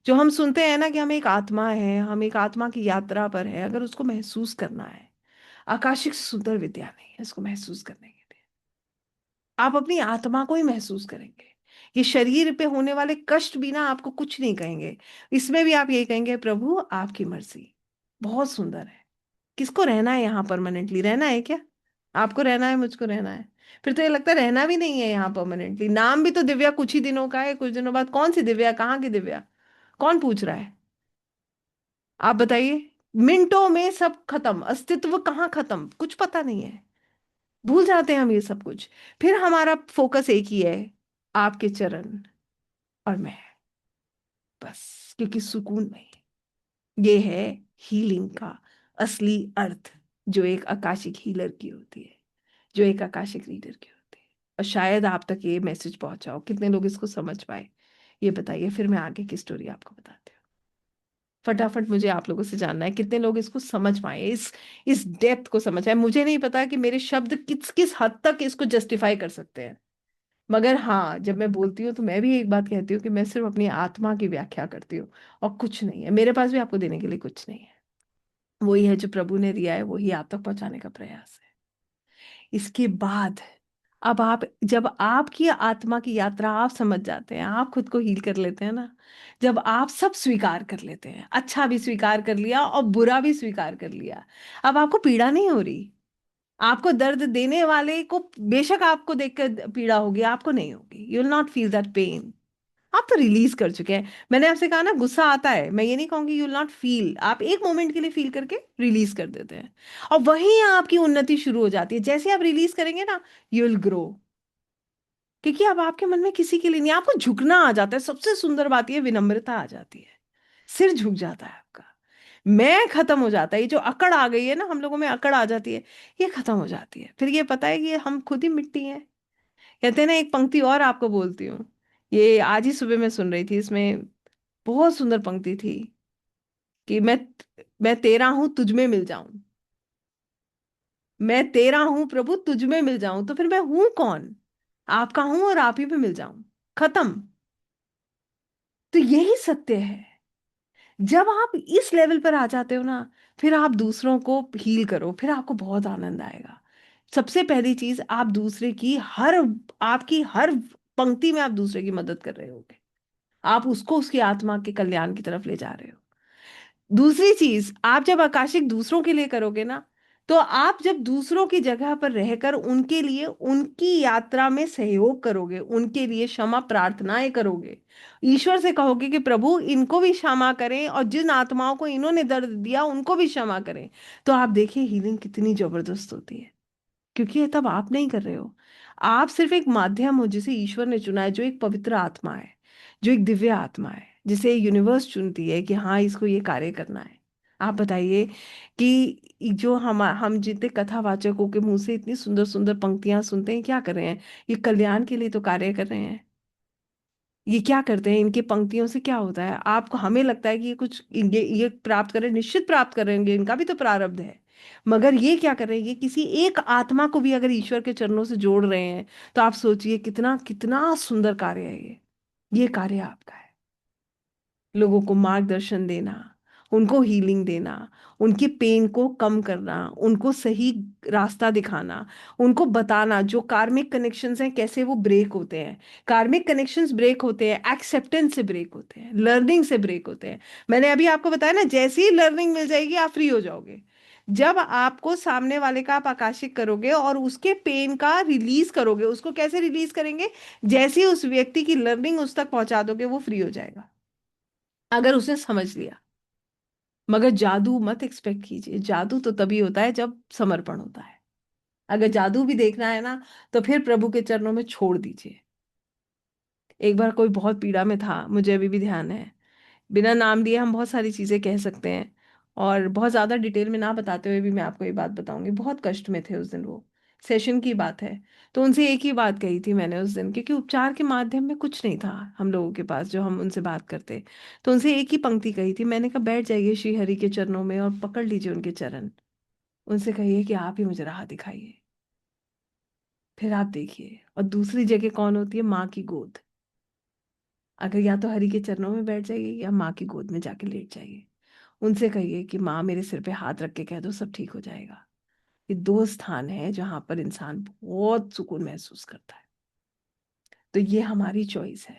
जो हम सुनते हैं ना कि हम एक आत्मा है, हम एक आत्मा की यात्रा पर है, अगर उसको महसूस करना है, आकाशिक सुंदर विद्या नहीं है इसको महसूस करने के लिए। आप अपनी आत्मा को ही महसूस करेंगे। ये शरीर पे होने वाले कष्ट भी ना आपको कुछ नहीं कहेंगे, इसमें भी आप यही कहेंगे प्रभु आपकी मर्जी। बहुत सुंदर है। किसको रहना है यहाँ परमानेंटली? रहना है क्या? आपको रहना है, मुझको रहना है। फिर तो ये लगता है रहना भी नहीं है यहाँ परमानेंटली। नाम भी तो दिव्या कुछ ही दिनों का है, कुछ दिनों बाद कौन सी दिव्या, कहाँ की दिव्या? कौन पूछ रहा है? आप बताइए। मिनटों में सब खत्म, अस्तित्व कहाँ खत्म, कुछ पता नहीं है। भूल जाते हैं हम ये सब कुछ। फिर हमारा फोकस एक ही है, आपके चरण और मैं, बस। क्योंकि सुकून में ये है हीलिंग का असली अर्थ, जो एक आकाशिक हीलर की होती है, जो एक आकाशिक रीडर की होती है। और शायद आप तक ये मैसेज पहुंचाओ, कितने लोग इसको समझ पाए ये बताइए, फिर मैं आगे की स्टोरी आपको बताती हूँ। फटाफट मुझे आप लोगों से जानना है, कितने लोग इसको समझ पाए, इस डेप्थ को समझ पाए। मुझे नहीं पता कि मेरे शब्द किस किस हद तक इसको जस्टिफाई कर सकते हैं, मगर हाँ, जब मैं बोलती हूँ तो मैं भी एक बात कहती हूँ कि मैं सिर्फ अपनी आत्मा की व्याख्या करती हूँ, और कुछ नहीं है मेरे पास भी आपको देने के लिए, कुछ नहीं है। वही है जो प्रभु ने दिया है, वही आप तक पहुंचाने का प्रयास है। इसके बाद अब आप, जब आपकी आत्मा की यात्रा आप समझ जाते हैं, आप खुद को हील कर लेते हैं ना, जब आप सब स्वीकार कर लेते हैं, अच्छा भी स्वीकार कर लिया और बुरा भी स्वीकार कर लिया, अब आपको पीड़ा नहीं हो रही। आपको दर्द देने वाले को बेशक आपको देखकर पीड़ा होगी, आपको नहीं होगी। You will not feel that pain. आप तो रिलीज कर चुके हैं। मैंने आपसे कहा ना, गुस्सा आता है, मैं ये नहीं कहूंगी यू विल नॉट फील, आप एक मोमेंट के लिए फील करके रिलीज कर देते हैं, और वहीं आपकी उन्नति शुरू हो जाती है। जैसे आप रिलीज करेंगे ना, यू विल ग्रो। क्योंकि अब आपके मन में किसी के लिए नहीं, आपको झुकना आ जाता है। सबसे सुंदर बात ये विनम्रता आ जाती है, सिर झुक जाता है आपका, मैं खत्म हो जाता है। ये जो अकड़ आ गई है ना, हम लोगों में अकड़ आ जाती है, ये खत्म हो जाती है। फिर ये पता है कि ये हम खुद ही मिट्टी हैं। कहते हैं ना, एक पंक्ति और आपको बोलती हूँ, ये आज ही सुबह मैं सुन रही थी, इसमें बहुत सुंदर पंक्ति थी कि मैं तेरा हूं तुझ में मिल जाऊं, मैं तेरा हूं प्रभु तुझ में मिल जाऊं, तो फिर मैं हूं कौन? आपका हूं और आप ही पे मिल जाऊं, खत्म। तो यही सत्य है। जब आप इस लेवल पर आ जाते हो ना, फिर आप दूसरों को हील करो, फिर आपको बहुत आनंद आएगा। सबसे पहली चीज, आप दूसरे की हर, आपकी हर पंक्ति में आप दूसरे की मदद कर रहे होगे, आप उसको उसकी आत्मा के कल्याण की तरफ ले जा रहे हो। दूसरी चीज, आप जब आकाशिक दूसरों के लिए करोगे ना, तो आप जब दूसरों की जगह पर रहकर उनके लिए उनकी यात्रा में सहयोग करोगे, उनके लिए क्षमा प्रार्थनाएं करोगे, ईश्वर से कहोगे कि प्रभु इनको भी क्षमा करें, और जिन आत्माओं को इन्होंने दर्द दिया उनको भी क्षमा करें, तो आप देखिए हीलिंग कितनी जबरदस्त होती है। क्योंकि ये तब आप नहीं कर रहे हो, आप सिर्फ एक माध्यम हो जिसे ईश्वर ने चुना है, जो एक पवित्र आत्मा है, जो एक दिव्य आत्मा है, जिसे यूनिवर्स चुनती है कि हाँ इसको ये कार्य करना है। आप बताइए कि जो हम जितने कथावाचकों के मुंह से इतनी सुंदर सुंदर पंक्तियां सुनते हैं, क्या कर रहे हैं? ये कल्याण के लिए तो कार्य कर रहे हैं। ये क्या करते हैं? इनकी पंक्तियों से क्या होता है? आपको, हमें लगता है कि ये कुछ ये प्राप्त करें, निश्चित प्राप्त करेंगे, इनका भी तो प्रारब्ध है। मगर ये क्या कर रहे हैं? ये किसी एक आत्मा को भी अगर ईश्वर के चरणों से जोड़ रहे हैं, तो आप सोचिए कितना कितना सुंदर कार्य है ये कार्य आपका है। लोगों को मार्गदर्शन देना, उनको हीलिंग देना, उनकी पेन को कम करना, उनको सही रास्ता दिखाना, उनको बताना जो कार्मिक कनेक्शंस हैं कैसे वो ब्रेक होते हैं। कार्मिक कनेक्शंस ब्रेक होते हैं एक्सेप्टेंस से, ब्रेक होते हैं लर्निंग से, ब्रेक होते हैं। मैंने अभी आपको बताया ना, जैसे ही लर्निंग मिल जाएगी आप फ्री हो जाओगे। जब आपको सामने वाले का आप आकाशिक करोगे और उसके पेन का रिलीज करोगे, उसको कैसे रिलीज करेंगे? जैसे ही उस व्यक्ति की लर्निंग उस तक पहुंचा दोगे वो फ्री हो जाएगा, अगर उसने समझ लिया। मगर जादू मत एक्सपेक्ट कीजिए, जादू तो तभी होता है जब समर्पण होता है। अगर जादू भी देखना है ना, तो फिर प्रभु के चरणों में छोड़ दीजिए। एक बार कोई बहुत पीड़ा में था, मुझे अभी भी ध्यान है। बिना नाम लिए हम बहुत सारी चीजें कह सकते हैं, और बहुत ज्यादा डिटेल में ना बताते हुए भी मैं आपको ये बात बताऊंगी। बहुत कष्ट में थे उस दिन वो, सेशन की बात है। तो उनसे एक ही बात कही थी मैंने उस दिन, क्योंकि उपचार के माध्यम में कुछ नहीं था हम लोगों के पास जो हम उनसे बात करते। तो उनसे एक ही पंक्ति कही थी, मैंने कहा बैठ जाइए श्री हरि के चरणों में और पकड़ लीजिए उनके चरण। उनसे कहिए कि आप ही मुझे राह दिखाइए, फिर आप देखिए। और दूसरी जगह कौन होती है? माँ की गोद। अगर या तो हरि के चरणों में बैठ जाइए या माँ की गोद में जाके लेट जाइए। उनसे कहिए कि माँ मेरे सिर पे हाथ रख के कह दो सब ठीक हो जाएगा। ये दो स्थान है जहां पर इंसान बहुत सुकून महसूस करता है। तो ये हमारी चॉइस है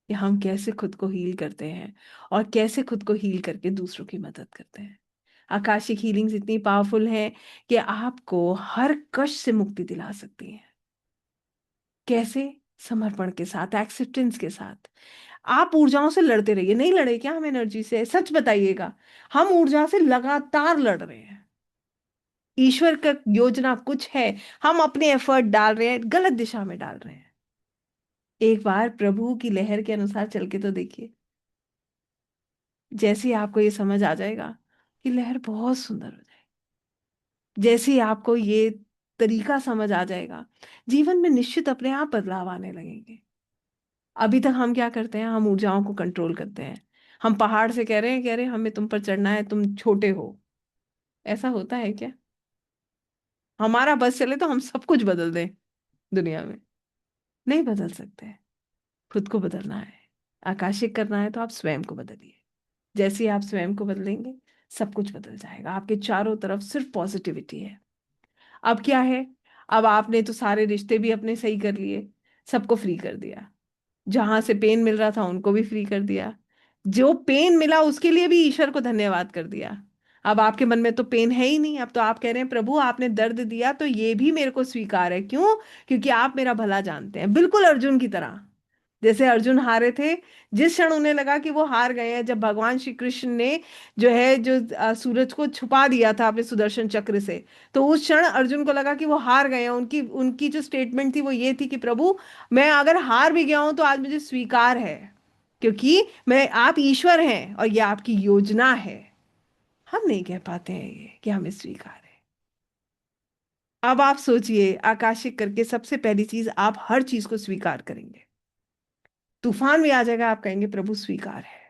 कि हम कैसे खुद को हील करते हैं और कैसे खुद को हील करके दूसरों की मदद करते हैं। आकाशिक हीलिंग्स इतनी पावरफुल हैं कि आपको हर कष्ट से मुक्ति दिला सकती हैं। कैसे? समर्पण के साथ, एक्सेप्टेंस के साथ। आप ऊर्जाओं से लड़ते रहिए। नहीं लड़े क्या हम एनर्जी से? सच बताइएगा। हम ऊर्जा से लगातार लड़ रहे हैं। ईश्वर का योजना कुछ है, हम अपने एफर्ट डाल रहे हैं, गलत दिशा में डाल रहे हैं। एक बार प्रभु की लहर के अनुसार चल के तो देखिए। जैसे ही आपको ये समझ आ जाएगा कि लहर बहुत सुंदर हो जाएगी, जैसे ही आपको ये तरीका समझ आ जाएगा, जीवन में निश्चित अपने आप बदलाव आने लगेंगे। अभी तक हम क्या करते हैं? हम ऊर्जाओं को कंट्रोल करते हैं। हम पहाड़ से कह रहे हैं हमें तुम पर चढ़ना है, तुम छोटे हो। ऐसा होता है क्या? हमारा बस चले तो हम सब कुछ बदल दें दुनिया में? नहीं बदल सकते। खुद को बदलना है, आकाशिक करना है, तो आप स्वयं को बदलिए। जैसे ही आप स्वयं को बदलेंगे, सब कुछ बदल जाएगा। आपके चारों तरफ सिर्फ पॉजिटिविटी है। अब क्या है? अब आपने तो सारे रिश्ते भी अपने सही कर लिए, सबको फ्री कर दिया। जहां से पेन मिल रहा था उनको भी फ्री कर दिया। जो पेन मिला उसके लिए भी ईश्वर को धन्यवाद कर दिया। अब आपके मन में तो पेन है ही नहीं। अब तो आप कह रहे हैं प्रभु आपने दर्द दिया तो ये भी मेरे को स्वीकार है। क्यों? क्योंकि आप मेरा भला जानते हैं, बिल्कुल अर्जुन की तरह। जैसे अर्जुन हारे थे, जिस क्षण उन्हें लगा कि वो हार गए हैं, जब भगवान श्री कृष्ण ने जो सूरज को छुपा दिया था अपने सुदर्शन चक्र से, तो उस क्षण अर्जुन को लगा कि वो हार गए हैं। उनकी उनकी जो स्टेटमेंट थी वो ये थी कि प्रभु मैं अगर हार भी गया हूं तो आज मुझे स्वीकार है, क्योंकि मैं आप ईश्वर हैं और ये आपकी योजना है। हम नहीं कह पाते हैं ये कि हमें स्वीकार है। अब आप सोचिए, आकाशिक करके सबसे पहली चीज आप हर चीज को स्वीकार करेंगे। तूफान भी आ जाएगा, आप कहेंगे प्रभु स्वीकार है।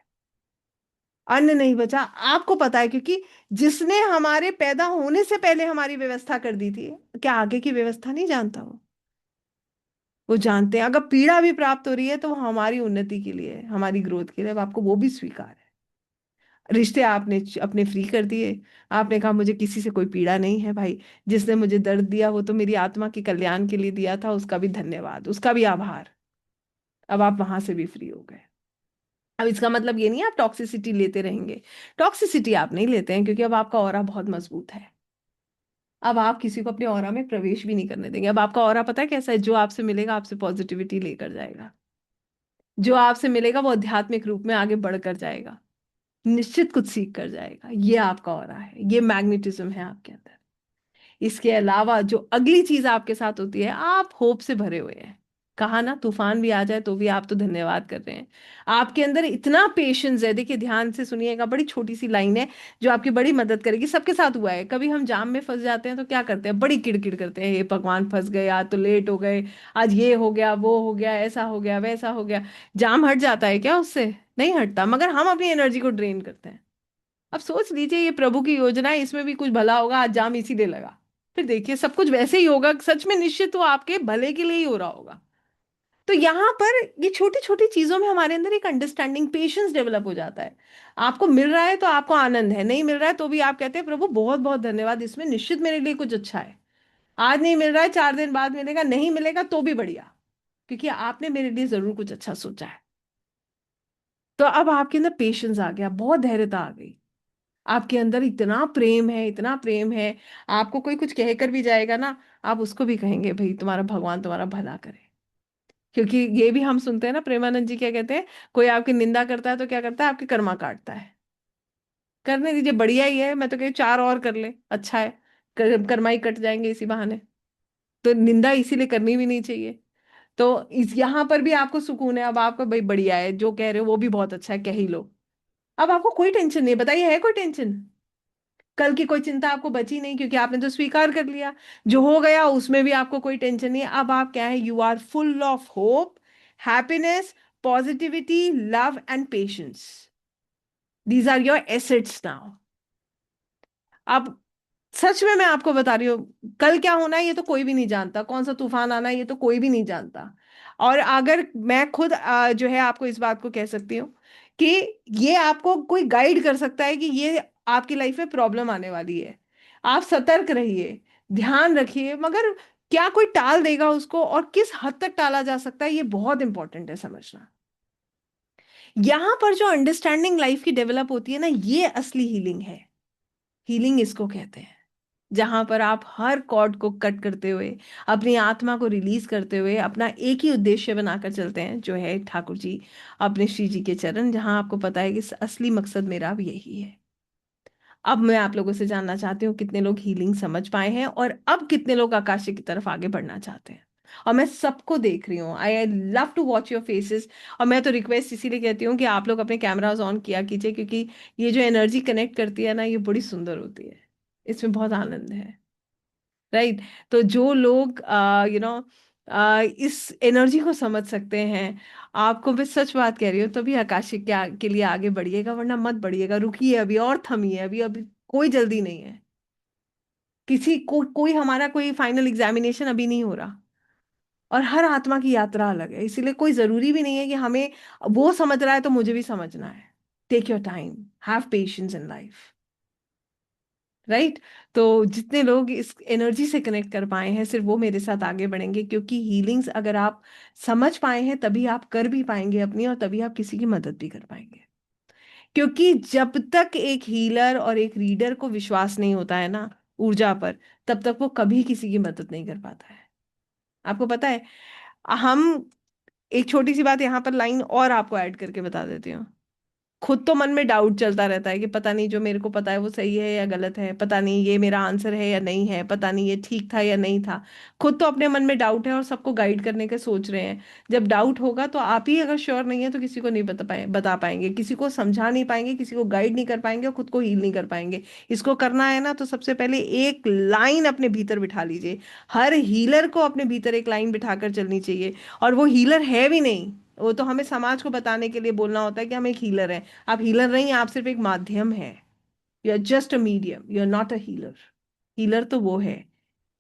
अन्न नहीं बचा, आपको पता है, क्योंकि जिसने हमारे पैदा होने से पहले हमारी व्यवस्था कर दी थी, क्या आगे की व्यवस्था नहीं जानता वो जानते हैं। अगर पीड़ा भी प्राप्त हो रही है तो वो हमारी उन्नति के लिए है, हमारी ग्रोथ के लिए। अब आपको वो भी स्वीकार है। रिश्ते आपने अपने फ्री कर दिए। आपने कहा मुझे किसी से कोई पीड़ा नहीं है भाई, जिसने मुझे दर्द दिया वो तो मेरी आत्मा के कल्याण के लिए दिया था, उसका भी धन्यवाद, उसका भी आभार। अब आप वहां से भी फ्री हो गए। अब इसका मतलब ये नहीं है आप टॉक्सिसिटी लेते रहेंगे। टॉक्सिसिटी आप नहीं लेते हैं, क्योंकि अब आपका ऑरा बहुत मजबूत है। अब आप किसी को अपने ऑरा में प्रवेश भी नहीं करने देंगे। अब आपका ऑरा पता है कैसा है? जो आपसे मिलेगा आपसे पॉजिटिविटी लेकर जाएगा। जो आपसे मिलेगा वो आध्यात्मिक रूप में आगे बढ़कर जाएगा, निश्चित कुछ सीख कर जाएगा। ये आपका ऑरा है, ये मैग्नेटिज्म है आपके अंदर। इसके अलावा जो अगली चीज आपके साथ होती है, आप होप से भरे हुए हैं। कहा ना, तूफान भी आ जाए तो भी आप तो धन्यवाद कर रहे हैं। आपके अंदर इतना पेशेंस है। देखिए ध्यान से सुनिएगा, बड़ी छोटी सी लाइन है जो आपकी बड़ी मदद करेगी। सबके साथ हुआ है। कभी हम जाम में फंस जाते हैं तो क्या करते हैं? बड़ी किड़किड़ करते हैं, ये भगवान फंस गए, आज तो लेट हो गए, आज ये हो गया वो हो गया, ऐसा हो गया वैसा हो गया। जाम हट जाता है क्या उससे? नहीं हटता, मगर हम अपनी एनर्जी को ड्रेन करते हैं। अब सोच लीजिए ये प्रभु की योजना है, इसमें भी कुछ भला होगा। आज जाम इसीलिए लगा, फिर देखिए सब कुछ वैसे ही होगा। सच में निश्चित वो आपके भले के लिए ही हो रहा होगा। तो यहाँ पर ये छोटी छोटी चीजों में हमारे अंदर एक अंडरस्टैंडिंग, पेशेंस डेवलप हो जाता है। आपको मिल रहा है तो आपको आनंद है, नहीं मिल रहा है तो भी आप कहते हैं प्रभु बहुत बहुत धन्यवाद, इसमें निश्चित मेरे लिए कुछ अच्छा है। आज नहीं मिल रहा है, 4 दिन बाद मिलेगा, नहीं मिलेगा तो भी बढ़िया, क्योंकि आपने मेरे लिए जरूर कुछ अच्छा सोचा है। तो अब आपके अंदर पेशेंस आ गया, बहुत धैर्यता आ गई, आपके अंदर इतना प्रेम है, इतना प्रेम है। आपको कोई कुछ कहकर भी जाएगा ना, आप उसको भी कहेंगे भाई तुम्हारा भगवान तुम्हारा भला करे। क्योंकि ये भी हम सुनते हैं ना, प्रेमानंद जी क्या कहते हैं, कोई आपकी निंदा करता है तो क्या करता है, आपके कर्मा काटता है। करने दीजिए, बढ़िया ही है, मैं तो कही 4 और कर ले, अच्छा है, कर्मा ही कट जाएंगे इसी बहाने। तो निंदा इसीलिए करनी भी नहीं चाहिए। तो इस यहाँ पर भी आपको सुकून है, अब आपका भाई बढ़िया है, जो कह रहे हो वो भी बहुत अच्छा है, कह ही लो। अब आपको कोई टेंशन नहीं है, बताइए है कोई टेंशन? कल की कोई चिंता आपको बची नहीं, क्योंकि आपने तो स्वीकार कर लिया। जो हो गया उसमें भी आपको कोई टेंशन नहीं है। अब आप क्या है, you are full of hope, happiness, positivity, love and patience. These are your assets now. अब सच में मैं आपको बता रही हूँ, कल क्या होना है ये तो कोई भी नहीं जानता, कौन सा तूफान आना है ये तो कोई भी नहीं जानता। और अगर मैं खुद जो है आपको इस बात को कह सकती हूँ कि ये आपको कोई गाइड कर सकता है कि ये आपकी लाइफ में प्रॉब्लम आने वाली है, आप सतर्क रहिए, ध्यान रखिए, मगर क्या कोई टाल देगा उसको, और किस हद तक टाला जा सकता है, ये बहुत इंपॉर्टेंट है समझना। यहां पर जो अंडरस्टैंडिंग लाइफ की डेवलप होती है ना, ये असली हीलिंग है। हीलिंग इसको कहते हैं, जहां पर आप हर कॉर्ड को कट करते हुए, अपनी आत्मा को रिलीज करते हुए, अपना एक ही उद्देश्य बनाकर चलते हैं, जो है ठाकुर जी, अपने श्री जी के चरण, जहां आपको पता है कि असली मकसद मेरा अब यही है। अब मैं आप लोगों से जानना चाहती हूँ कितने लोग हीलिंग समझ पाए हैं, और अब कितने लोग आकाश की तरफ आगे बढ़ना चाहते हैं। और मैं सबको देख रही हूँ, I love to watch your faces. और मैं तो रिक्वेस्ट इसीलिए कहती हूँ कि आप लोग अपने कैमराज ऑन किया कीजिए, क्योंकि ये जो एनर्जी कनेक्ट करती है ना, ये बड़ी सुंदर होती है, इसमें बहुत आनंद है। राइट। तो जो लोग इस एनर्जी को समझ सकते हैं, आपको मैं सच बात कह रही हूँ, तभी आकाशिक के लिए आगे बढ़िएगा, वरना मत बढ़िएगा, रुकिए अभी और थमिए, अभी अभी कोई जल्दी नहीं है। किसी को कोई हमारा कोई फाइनल एग्जामिनेशन अभी नहीं हो रहा, और हर आत्मा की यात्रा अलग है, इसीलिए कोई जरूरी भी नहीं है कि हमें वो समझ रहा है तो मुझे भी समझना है। Take your time, have patience in life. Right. तो जितने लोग इस एनर्जी से कनेक्ट कर पाए हैं, सिर्फ वो मेरे साथ आगे बढ़ेंगे, क्योंकि हीलिंग्स अगर आप समझ पाए हैं तभी आप कर भी पाएंगे अपनी, और तभी आप किसी की मदद भी कर पाएंगे। क्योंकि जब तक एक हीलर और एक रीडर को विश्वास नहीं होता है ना ऊर्जा पर, तब तक वो कभी किसी की मदद नहीं कर पाता है। आपको पता है, हम एक छोटी सी बात यहाँ पर लाइन और आपको ऐड करके बता देती हूँ। खुद तो मन में डाउट चलता रहता है कि पता नहीं जो मेरे को पता है वो सही है या गलत है, पता नहीं ये मेरा आंसर है या नहीं है, पता नहीं ये ठीक था या नहीं था। खुद तो अपने मन में डाउट है और सबको गाइड करने के सोच रहे हैं। जब डाउट होगा तो आप ही अगर श्योर नहीं है तो किसी को नहीं बता पाएंगे, किसी को समझा नहीं पाएंगे, किसी को गाइड नहीं कर पाएंगे, और खुद को हील नहीं कर पाएंगे। इसको करना है ना, तो सबसे पहले एक लाइन अपने भीतर बिठा लीजिए। हर हीलर को अपने भीतर एक लाइन बिठाकर चलनी चाहिए। और वो हीलर है भी नहीं, वो तो हमें समाज को बताने के लिए बोलना होता है कि हम एक हीलर हैं। आप हीलर नहीं, आप सिर्फ एक माध्यम है। You are just a medium, you are not a healer. Healer तो वो है,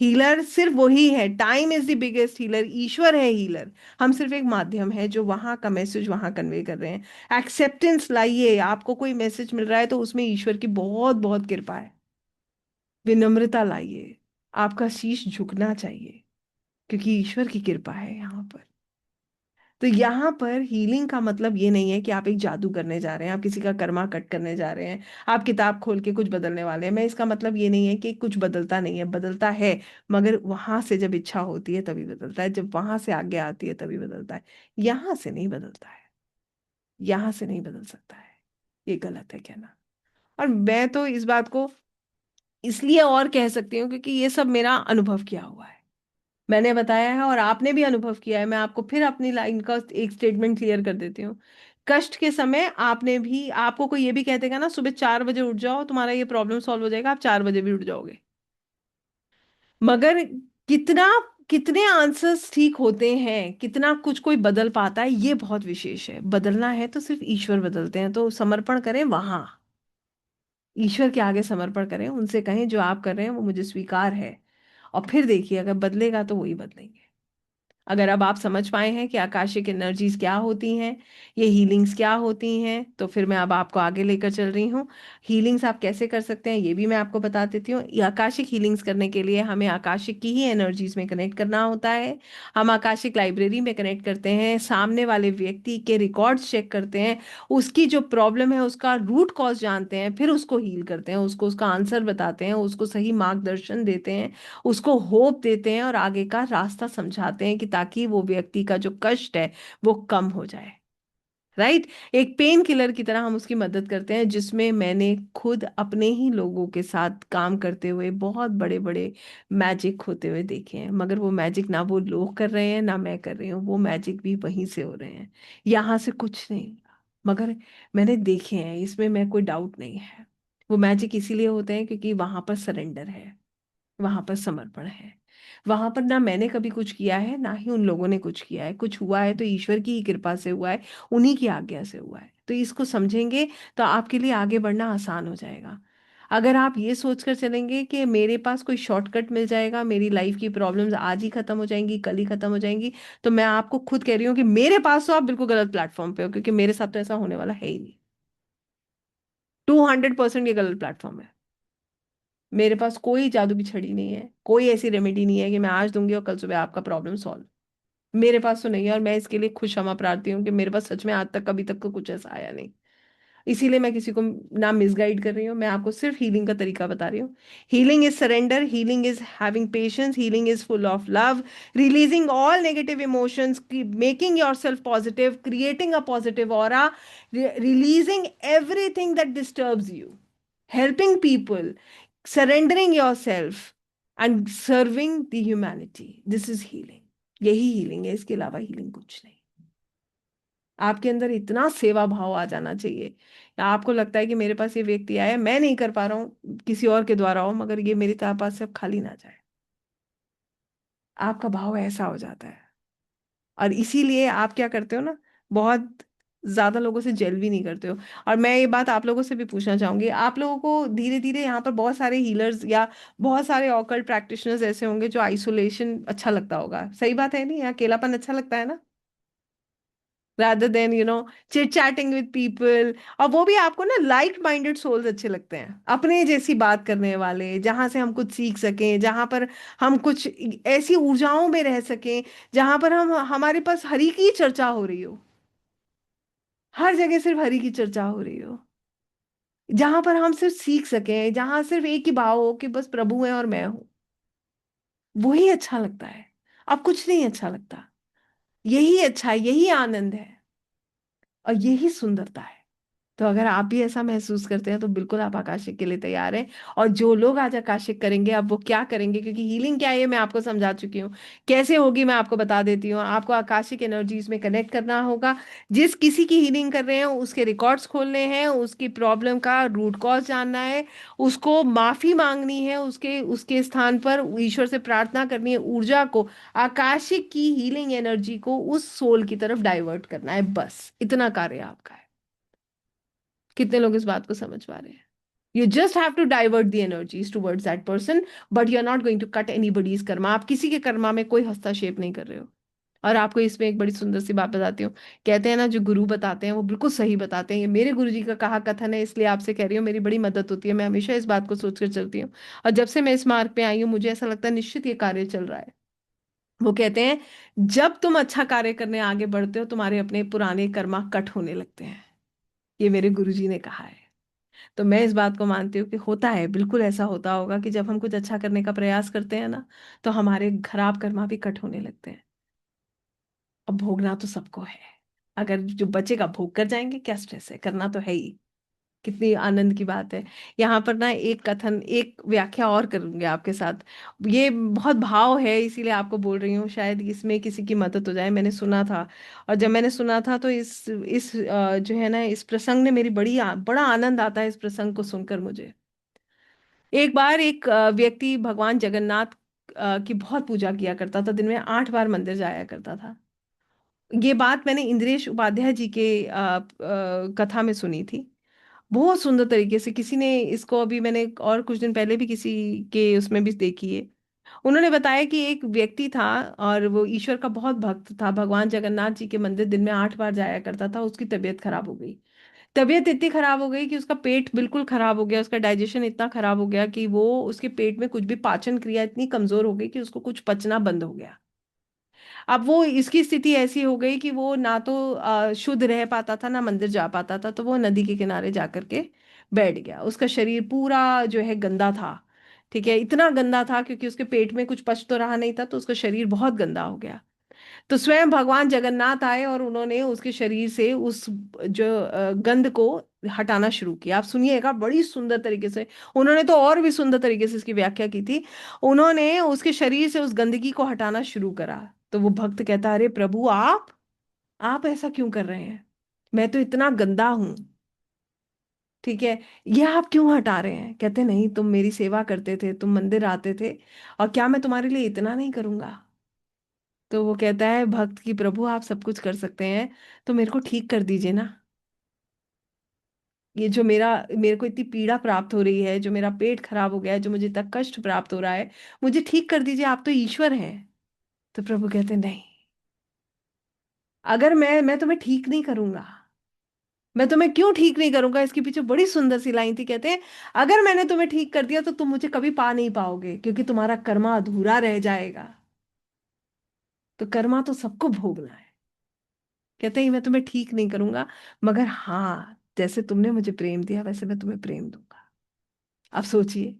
हीलर सिर्फ वही है, time is the biggest healer, ईश्वर है हीलर। हम सिर्फ एक माध्यम है जो वहां का मैसेज वहां कन्वे कर रहे हैं। एक्सेप्टेंस लाइए, आपको कोई मैसेज मिल रहा है तो उसमें ईश्वर की बहुत बहुत कृपा है। विनम्रता लाइए, आपका शीश झुकना चाहिए, क्योंकि ईश्वर की कृपा है यहाँ पर। तो यहाँ पर हीलिंग का मतलब ये नहीं है कि आप एक जादू करने जा रहे हैं, आप किसी का कर्मा कट करने जा रहे हैं, आप किताब खोल के कुछ बदलने वाले हैं। मैं इसका मतलब ये नहीं है कि कुछ बदलता नहीं है, बदलता है, मगर वहां से जब इच्छा होती है तभी बदलता है, जब वहां से आगे आती है तभी बदलता है। यहाँ से नहीं बदलता है, यहाँ से नहीं बदल सकता है, ये गलत है कहना। और मैं तो इस बात को इसलिए और कह सकती हूँ क्योंकि ये सब मेरा अनुभव किया हुआ है, मैंने बताया है और आपने भी अनुभव किया है। मैं आपको फिर अपनी लाइन का एक स्टेटमेंट क्लियर कर देती हूँ। कष्ट के समय आपने भी, आपको कोई ये भी कह देगा ना सुबह 4 बजे उठ जाओ तुम्हारा ये प्रॉब्लम सॉल्व हो जाएगा, आप 4 बजे भी उठ जाओगे। मगर कितना, कितने आंसर्स ठीक होते हैं, कितना कुछ कोई बदल पाता है, ये बहुत विशेष है। बदलना है तो सिर्फ ईश्वर बदलते हैं, तो समर्पण करें वहां, ईश्वर के आगे समर्पण करें, उनसे कहें जो आप कर रहे हैं वो मुझे स्वीकार है। और फिर देखिए अगर बदलेगा तो वही बदलेंगे। अगर अब आप समझ पाए हैं कि आकाशिक एनर्जीज क्या होती हैं, ये हीलिंग्स क्या होती हैं, तो फिर मैं अब आपको आगे लेकर चल रही हूँ। हीलिंग्स आप कैसे कर सकते हैं ये भी मैं आपको बता देती हूँ। ये आकाशिक हीलिंग्स करने के लिए हमें आकाशिक की ही एनर्जीज में कनेक्ट करना होता है। हम आकाशिक लाइब्रेरी में कनेक्ट करते हैं, सामने वाले व्यक्ति के रिकॉर्ड्स चेक करते हैं, उसकी जो प्रॉब्लम है उसका रूट कॉज जानते हैं, फिर उसको हील करते हैं, उसको उसका आंसर बताते हैं, उसको सही मार्गदर्शन देते हैं, उसको होप देते हैं और आगे का रास्ता समझाते हैं कि ताकि वो व्यक्ति का जो कष्ट है वो कम हो जाए। राइट। एक पेन किलर की तरह हम उसकी मदद करते हैं, जिसमें मैंने खुद अपने ही लोगों के साथ काम करते हुए बहुत बड़े बड़े मैजिक होते हुए देखे हैं। मगर वो मैजिक ना वो लोग कर रहे हैं ना मैं कर रही हूँ, वो मैजिक भी वहीं से हो रहे हैं, यहाँ से कुछ नहीं। मगर मैंने देखे हैं, इसमें मैं कोई डाउट नहीं है। वो मैजिक इसीलिए होते हैं क्योंकि वहां पर सरेंडर है, वहां पर समर्पण है। वहां पर ना मैंने कभी कुछ किया है ना ही उन लोगों ने कुछ किया है, कुछ हुआ है तो ईश्वर की ही कृपा से हुआ है, उन्हीं की आज्ञा से हुआ है। तो इसको समझेंगे तो आपके लिए आगे बढ़ना आसान हो जाएगा। अगर आप ये सोचकर चलेंगे कि मेरे पास कोई शॉर्टकट मिल जाएगा, मेरी लाइफ की प्रॉब्लम्स आज ही खत्म हो जाएंगी, कल ही खत्म हो जाएंगी, तो मैं आपको खुद कह रही हूँ कि मेरे पास तो आप बिल्कुल गलत प्लेटफॉर्म पे हो, क्योंकि मेरे साथ तो ऐसा होने वाला है ही नहीं। 200% ये गलत प्लेटफॉर्म है। मेरे पास कोई जादू की छड़ी नहीं है, कोई ऐसी रेमेडी नहीं है कि मैं आज दूंगी और कल सुबह आपका प्रॉब्लम सॉल्व। मेरे पास तो नहीं है, और मैं इसके लिए खुश क्षमा प्रार्थी हूँ कि मेरे पास सच में आज तक कभी तक तो कुछ ऐसा आया नहीं। इसीलिए मैं किसी को ना मिसगाइड कर रही हूँ, मैं आपको सिर्फ हीलिंग का तरीका बता रही हूँ। Healing is surrender, healing is having patience, healing is full of love, releasing all negative emotions, making your self positive, creating a positive aura, releasing everything that disturbs you, helping people, surrendering yourself and serving the humanity. This is healing. यही healing है, इसके अलावा healing कुछ नहीं। आपके अंदर इतना सेवा भाव आ जाना चाहिए, या आपको लगता है कि मेरे पास ये व्यक्ति आया, मैं नहीं कर पा रहा हूँ, किसी और के द्वारा हो, मगर ये मेरे पास से अब खाली ना जाए। आपका भाव ऐसा हो जाता है। और इसीलिए आप क्या करते हो ना, बहुत ज्यादा लोगों से जेल भी नहीं करते हो। और मैं ये बात आप लोगों से भी पूछना चाहूंगी, आप लोगों को धीरे धीरे यहाँ पर बहुत सारे हीलर्स या बहुत सारे ऑकल्ट प्रैक्टिशनर्स ऐसे होंगे जो आइसोलेशन अच्छा लगता होगा, सही बात है नहीं, या अकेलापन अच्छा लगता है ना, rather than chit chatting with people। और वो भी आपको ना लाइक माइंडेड सोल्स अच्छे लगते हैं, अपने जैसी बात करने वाले, जहां से हम कुछ सीख सकें, जहां पर हम कुछ ऐसी ऊर्जाओं में रह सकें, जहां पर हम हमारे पास हरि की चर्चा हो रही हो, हर जगह सिर्फ हरि की चर्चा हो रही हो, जहां पर हम सिर्फ सीख सकें, जहां सिर्फ एक ही भाव हो कि बस प्रभु है और मैं हूं। वही अच्छा लगता है, अब कुछ नहीं अच्छा लगता। यही अच्छा है, यही आनंद है, और यही सुंदरता है। तो अगर आप भी ऐसा महसूस करते हैं तो बिल्कुल आप आकाशिक के लिए तैयार हैं। और जो लोग आज आकाशिक करेंगे, अब वो क्या करेंगे, क्योंकि हीलिंग क्या है ये मैं आपको समझा चुकी हूँ, कैसे होगी मैं आपको बता देती हूँ। आपको आकाशिक एनर्जीज में कनेक्ट करना होगा, जिस किसी की हीलिंग कर रहे हैं उसके रिकॉर्ड्स खोलने हैं, उसकी प्रॉब्लम का रूट कॉज जानना है, उसको माफी मांगनी है, उसके उसके स्थान पर ईश्वर से प्रार्थना करनी है, ऊर्जा को, आकाशिक की हीलिंग एनर्जी को उस सोल की तरफ डाइवर्ट करना है, बस इतना कार्य आपका है। कितने लोग इस बात को समझ पा रहे हैं? You just have to divert the energies towards that person, but you are not going to cut anybody's karma. आप किसी के कर्मा में कोई हस्तक्षेप नहीं कर रहे हो। और आपको इसमें एक बड़ी सुंदर सी बात बताती हूँ। कहते हैं ना, जो गुरु बताते हैं वो बिल्कुल सही बताते हैं, ये मेरे गुरु जी का कहा कथन है, इसलिए आपसे कह रही हूँ, मेरी बड़ी मदद होती है, मैं हमेशा इस बात को सोचकर चलती हूँ। और जब से मैं इस मार्ग पे आई हूँ मुझे ऐसा लगता है निश्चित ये कार्य चल रहा है। वो कहते हैं, जब तुम अच्छा कार्य करने आगे बढ़ते हो तुम्हारे अपने पुराने कर्मा कट होने लगते हैं। ये मेरे गुरु जी ने कहा है। तो मैं इस बात को मानती हूँ कि होता है, बिल्कुल ऐसा होता होगा कि जब हम कुछ अच्छा करने का प्रयास करते हैं ना, तो हमारे खराब कर्मा भी कट होने लगते हैं। अब भोगना तो सबको है, अगर जो बचेगा भोग कर जाएंगे, क्या स्ट्रेस है, करना तो है ही। कितनी आनंद की बात है। यहाँ पर ना एक कथन, एक व्याख्या और करूंगी आपके साथ। ये बहुत भाव है इसीलिए आपको बोल रही हूँ, शायद इसमें किसी की मदद हो जाए। मैंने सुना था, और जब मैंने सुना था तो इस जो है ना, इस प्रसंग ने मेरी बड़ा आनंद आता है इस प्रसंग को सुनकर मुझे। एक बार एक व्यक्ति भगवान जगन्नाथ की बहुत पूजा किया करता था, दिन में 8 बार मंदिर जाया करता था। ये बात मैंने इंद्रेश उपाध्याय जी के कथा में सुनी थी, बहुत सुंदर तरीके से। किसी ने इसको, अभी मैंने और कुछ दिन पहले भी किसी के उसमें भी देखी है। उन्होंने बताया कि एक व्यक्ति था और वो ईश्वर का बहुत भक्त था, भगवान जगन्नाथ जी के मंदिर दिन में 8 बार जाया करता था। उसकी तबीयत खराब हो गई। तबीयत इतनी खराब हो गई कि उसका पेट बिल्कुल खराब हो गया, उसका डाइजेशन इतना खराब हो गया कि वो उसके पेट में कुछ भी, पाचन क्रिया इतनी कमजोर हो गई कि उसको कुछ पचना बंद हो गया। अब वो, इसकी स्थिति ऐसी हो गई कि वो ना तो शुद्ध रह पाता था ना मंदिर जा पाता था। तो वो नदी के किनारे जा करके बैठ गया। उसका शरीर पूरा जो है गंदा था। ठीक है, इतना गंदा था क्योंकि उसके पेट में कुछ पच तो रहा नहीं था, तो उसका शरीर बहुत गंदा हो गया। तो स्वयं भगवान जगन्नाथ आए और उन्होंने उसके शरीर से उस जो गंध को हटाना शुरू किया। आप सुनिएगा, बड़ी सुंदर तरीके से। उन्होंने तो और भी सुंदर तरीके से इसकी व्याख्या की थी। उन्होंने उसके शरीर से उस गंदगी को हटाना शुरू करा। तो वो भक्त कहता, अरे प्रभु, आप ऐसा क्यों कर रहे हैं? मैं तो इतना गंदा हूं। ठीक है, ये आप क्यों हटा रहे हैं? कहते, नहीं, तुम मेरी सेवा करते थे, तुम मंदिर आते थे, और क्या मैं तुम्हारे लिए इतना नहीं करूंगा? तो वो कहता है भक्त की, प्रभु आप सब कुछ कर सकते हैं, तो मेरे को ठीक कर दीजिए ना। ये जो मेरे को इतनी पीड़ा प्राप्त हो रही है, जो मेरा पेट खराब हो गया है, जो मुझे इतना कष्ट प्राप्त हो रहा है, मुझे ठीक कर दीजिए, आप तो ईश्वर हैं। तो प्रभु कहते हैं, नहीं, अगर मैं तुम्हें ठीक नहीं करूंगा, मैं तुम्हें क्यों ठीक नहीं करूंगा? इसके पीछे बड़ी सुंदर सी लाइन थी। कहते हैं, अगर मैंने तुम्हें ठीक कर दिया तो तुम मुझे कभी पा नहीं पाओगे, क्योंकि तुम्हारा कर्मा अधूरा रह जाएगा। तो कर्मा तो सबको भोगना है। कहते हैं, मैं तुम्हें ठीक नहीं करूंगा, मगर हाँ, जैसे तुमने मुझे प्रेम दिया वैसे मैं तुम्हें प्रेम दूंगा। अब सोचिए,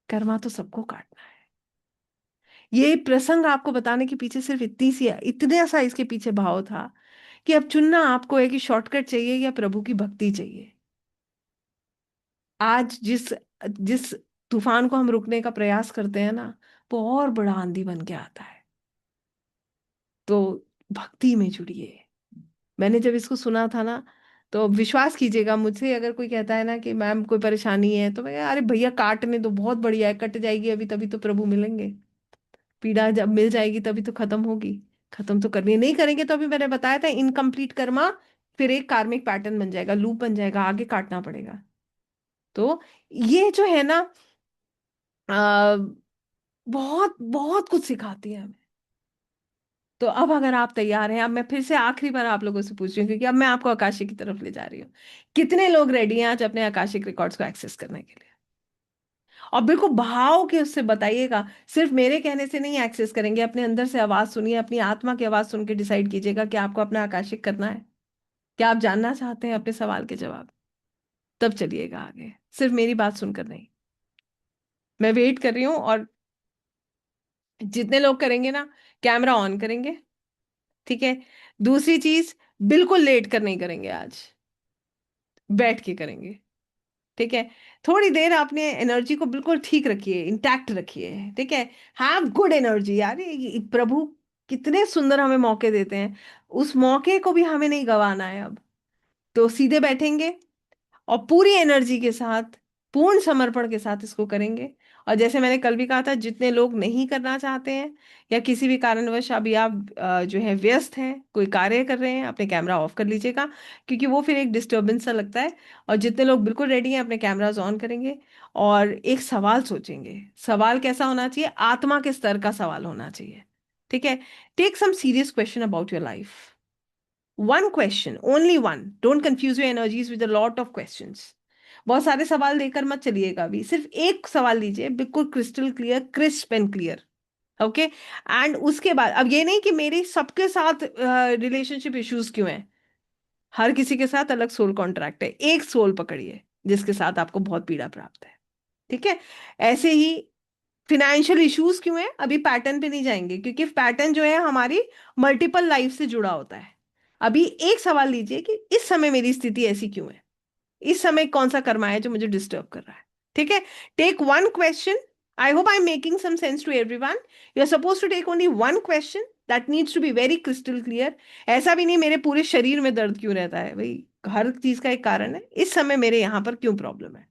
कर्मा तो सबको काटना है। ये प्रसंग आपको बताने के पीछे सिर्फ इतने सा इसके पीछे भाव था कि अब चुनना आपको है कि शॉर्टकट चाहिए या प्रभु की भक्ति चाहिए। आज जिस जिस तूफान को हम रुकने का प्रयास करते हैं ना, वो और बड़ा आंधी बन के आता है। तो भक्ति में जुड़िए। मैंने जब इसको सुना था ना, तो विश्वास कीजिएगा, मुझसे अगर कोई कहता है ना कि मैम कोई परेशानी है, तो मैं, अरे भैया काटने दो, बहुत बढ़िया है, कट जाएगी अभी, तभी तो प्रभु मिलेंगे। पीड़ा जब मिल जाएगी तभी तो खत्म होगी। खत्म तो करनी नहीं, करेंगे तो अभी मैंने बताया था, इनकम्प्लीट कर्मा फिर एक कार्मिक पैटर्न बन जाएगा, लूप बन जाएगा, आगे काटना पड़ेगा। तो ये जो है ना, आ, बहुत बहुत कुछ सिखाती है हमें। तो अब अगर आप तैयार हैं, अब मैं फिर से आखिरी बार आप लोगों से पूछ रही हूँ, क्योंकि अब मैं आपको आकाशिक की तरफ ले जा रही हूँ। कितने लोग रेडी हैं आज अपने आकाशिक रिकॉर्ड्स को एक्सेस करने के लिए? और बिल्कुल भाव के उससे बताइएगा। सिर्फ मेरे कहने से नहीं एक्सेस करेंगे, अपने अंदर से आवाज सुनिए, अपनी आत्मा की आवाज सुन के डिसाइड कीजिएगा कि आपको अपना आकाशिक करना है। क्या आप जानना चाहते हैं अपने सवाल के जवाब? तब चलिएगा आगे, सिर्फ मेरी बात सुनकर नहीं। मैं वेट कर रही हूँ। और जितने लोग करेंगे ना, कैमरा ऑन करेंगे। ठीक है। दूसरी चीज, बिल्कुल लेट कर नहीं करेंगे आज, बैठ के करेंगे। ठीक है। थोड़ी देर अपने एनर्जी को बिल्कुल ठीक रखिए, इंटैक्ट रखिए। ठीक है। हैव गुड एनर्जी यार, ये प्रभु कितने सुंदर हमें मौके देते हैं, उस मौके को भी हमें नहीं गंवाना है अब। तो सीधे बैठेंगे और पूरी एनर्जी के साथ, पूर्ण समर्पण के साथ इसको करेंगे। और जैसे मैंने कल भी कहा था, जितने लोग नहीं करना चाहते हैं या किसी भी कारणवश अभी आप जो है व्यस्त हैं, कोई कार्य कर रहे हैं, अपने कैमरा ऑफ कर लीजिएगा, क्योंकि वो फिर एक डिस्टरबेंस सा लगता है। और जितने लोग बिल्कुल रेडी हैं, अपने कैमराज ऑन करेंगे और एक सवाल सोचेंगे। सवाल कैसा होना चाहिए? आत्मा के स्तर का सवाल होना चाहिए। ठीक है। Take some serious question about your life. One question, only one. Don't confuse your energies with a lot of questions. बहुत सारे सवाल देकर मत चलिएगा, अभी सिर्फ एक सवाल लीजिए, बिल्कुल crystal clear, crisp and clear. Okay. And उसके बाद, अब ये नहीं कि मेरी सबके साथ रिलेशनशिप इश्यूज क्यों हैं। हर किसी के साथ अलग सोल कॉन्ट्रैक्ट है, एक सोल पकड़िए जिसके साथ आपको बहुत पीड़ा प्राप्त है। ठीक है। ऐसे ही फिनेंशियल इश्यूज क्यों है, अभी पैटर्न पे नहीं जाएंगे, क्योंकि पैटर्न जो है हमारी मल्टीपल लाइफ से जुड़ा होता है। अभी एक सवाल लीजिए कि इस समय मेरी स्थिति ऐसी क्यों है, इस समय कौन सा कर्मा है जो मुझे डिस्टर्ब कर रहा है। ठीक है। Take one question. I hope I am making some sense to everyone. You are suppose to take only one question that needs to be very crystal clear. ऐसा भी नहीं मेरे पूरे शरीर में दर्द क्यों रहता है, भाई हर चीज का एक कारण है, इस समय मेरे यहां पर क्यों प्रॉब्लम है।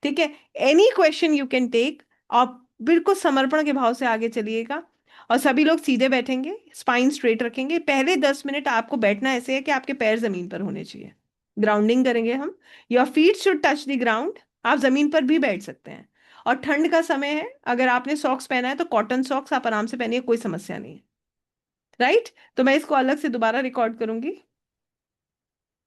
ठीक है। Any question you can take. आप बिल्कुल समर्पण के भाव से आगे चलिएगा। और सभी लोग सीधे बैठेंगे, स्पाइन स्ट्रेट रखेंगे। पहले 10 मिनट आपको बैठना ऐसे है कि आपके पैर जमीन पर होने चाहिए। ग्राउंडिंग करेंगे हम। Your feet should touch the ground. आप जमीन पर भी बैठ सकते हैं। और ठंड का समय है, अगर आपने सॉक्स पहना है तो कॉटन सॉक्स आप आराम से पहनिए, कोई समस्या नहीं है। राइट, तो मैं इसको अलग से दोबारा रिकॉर्ड करूंगी।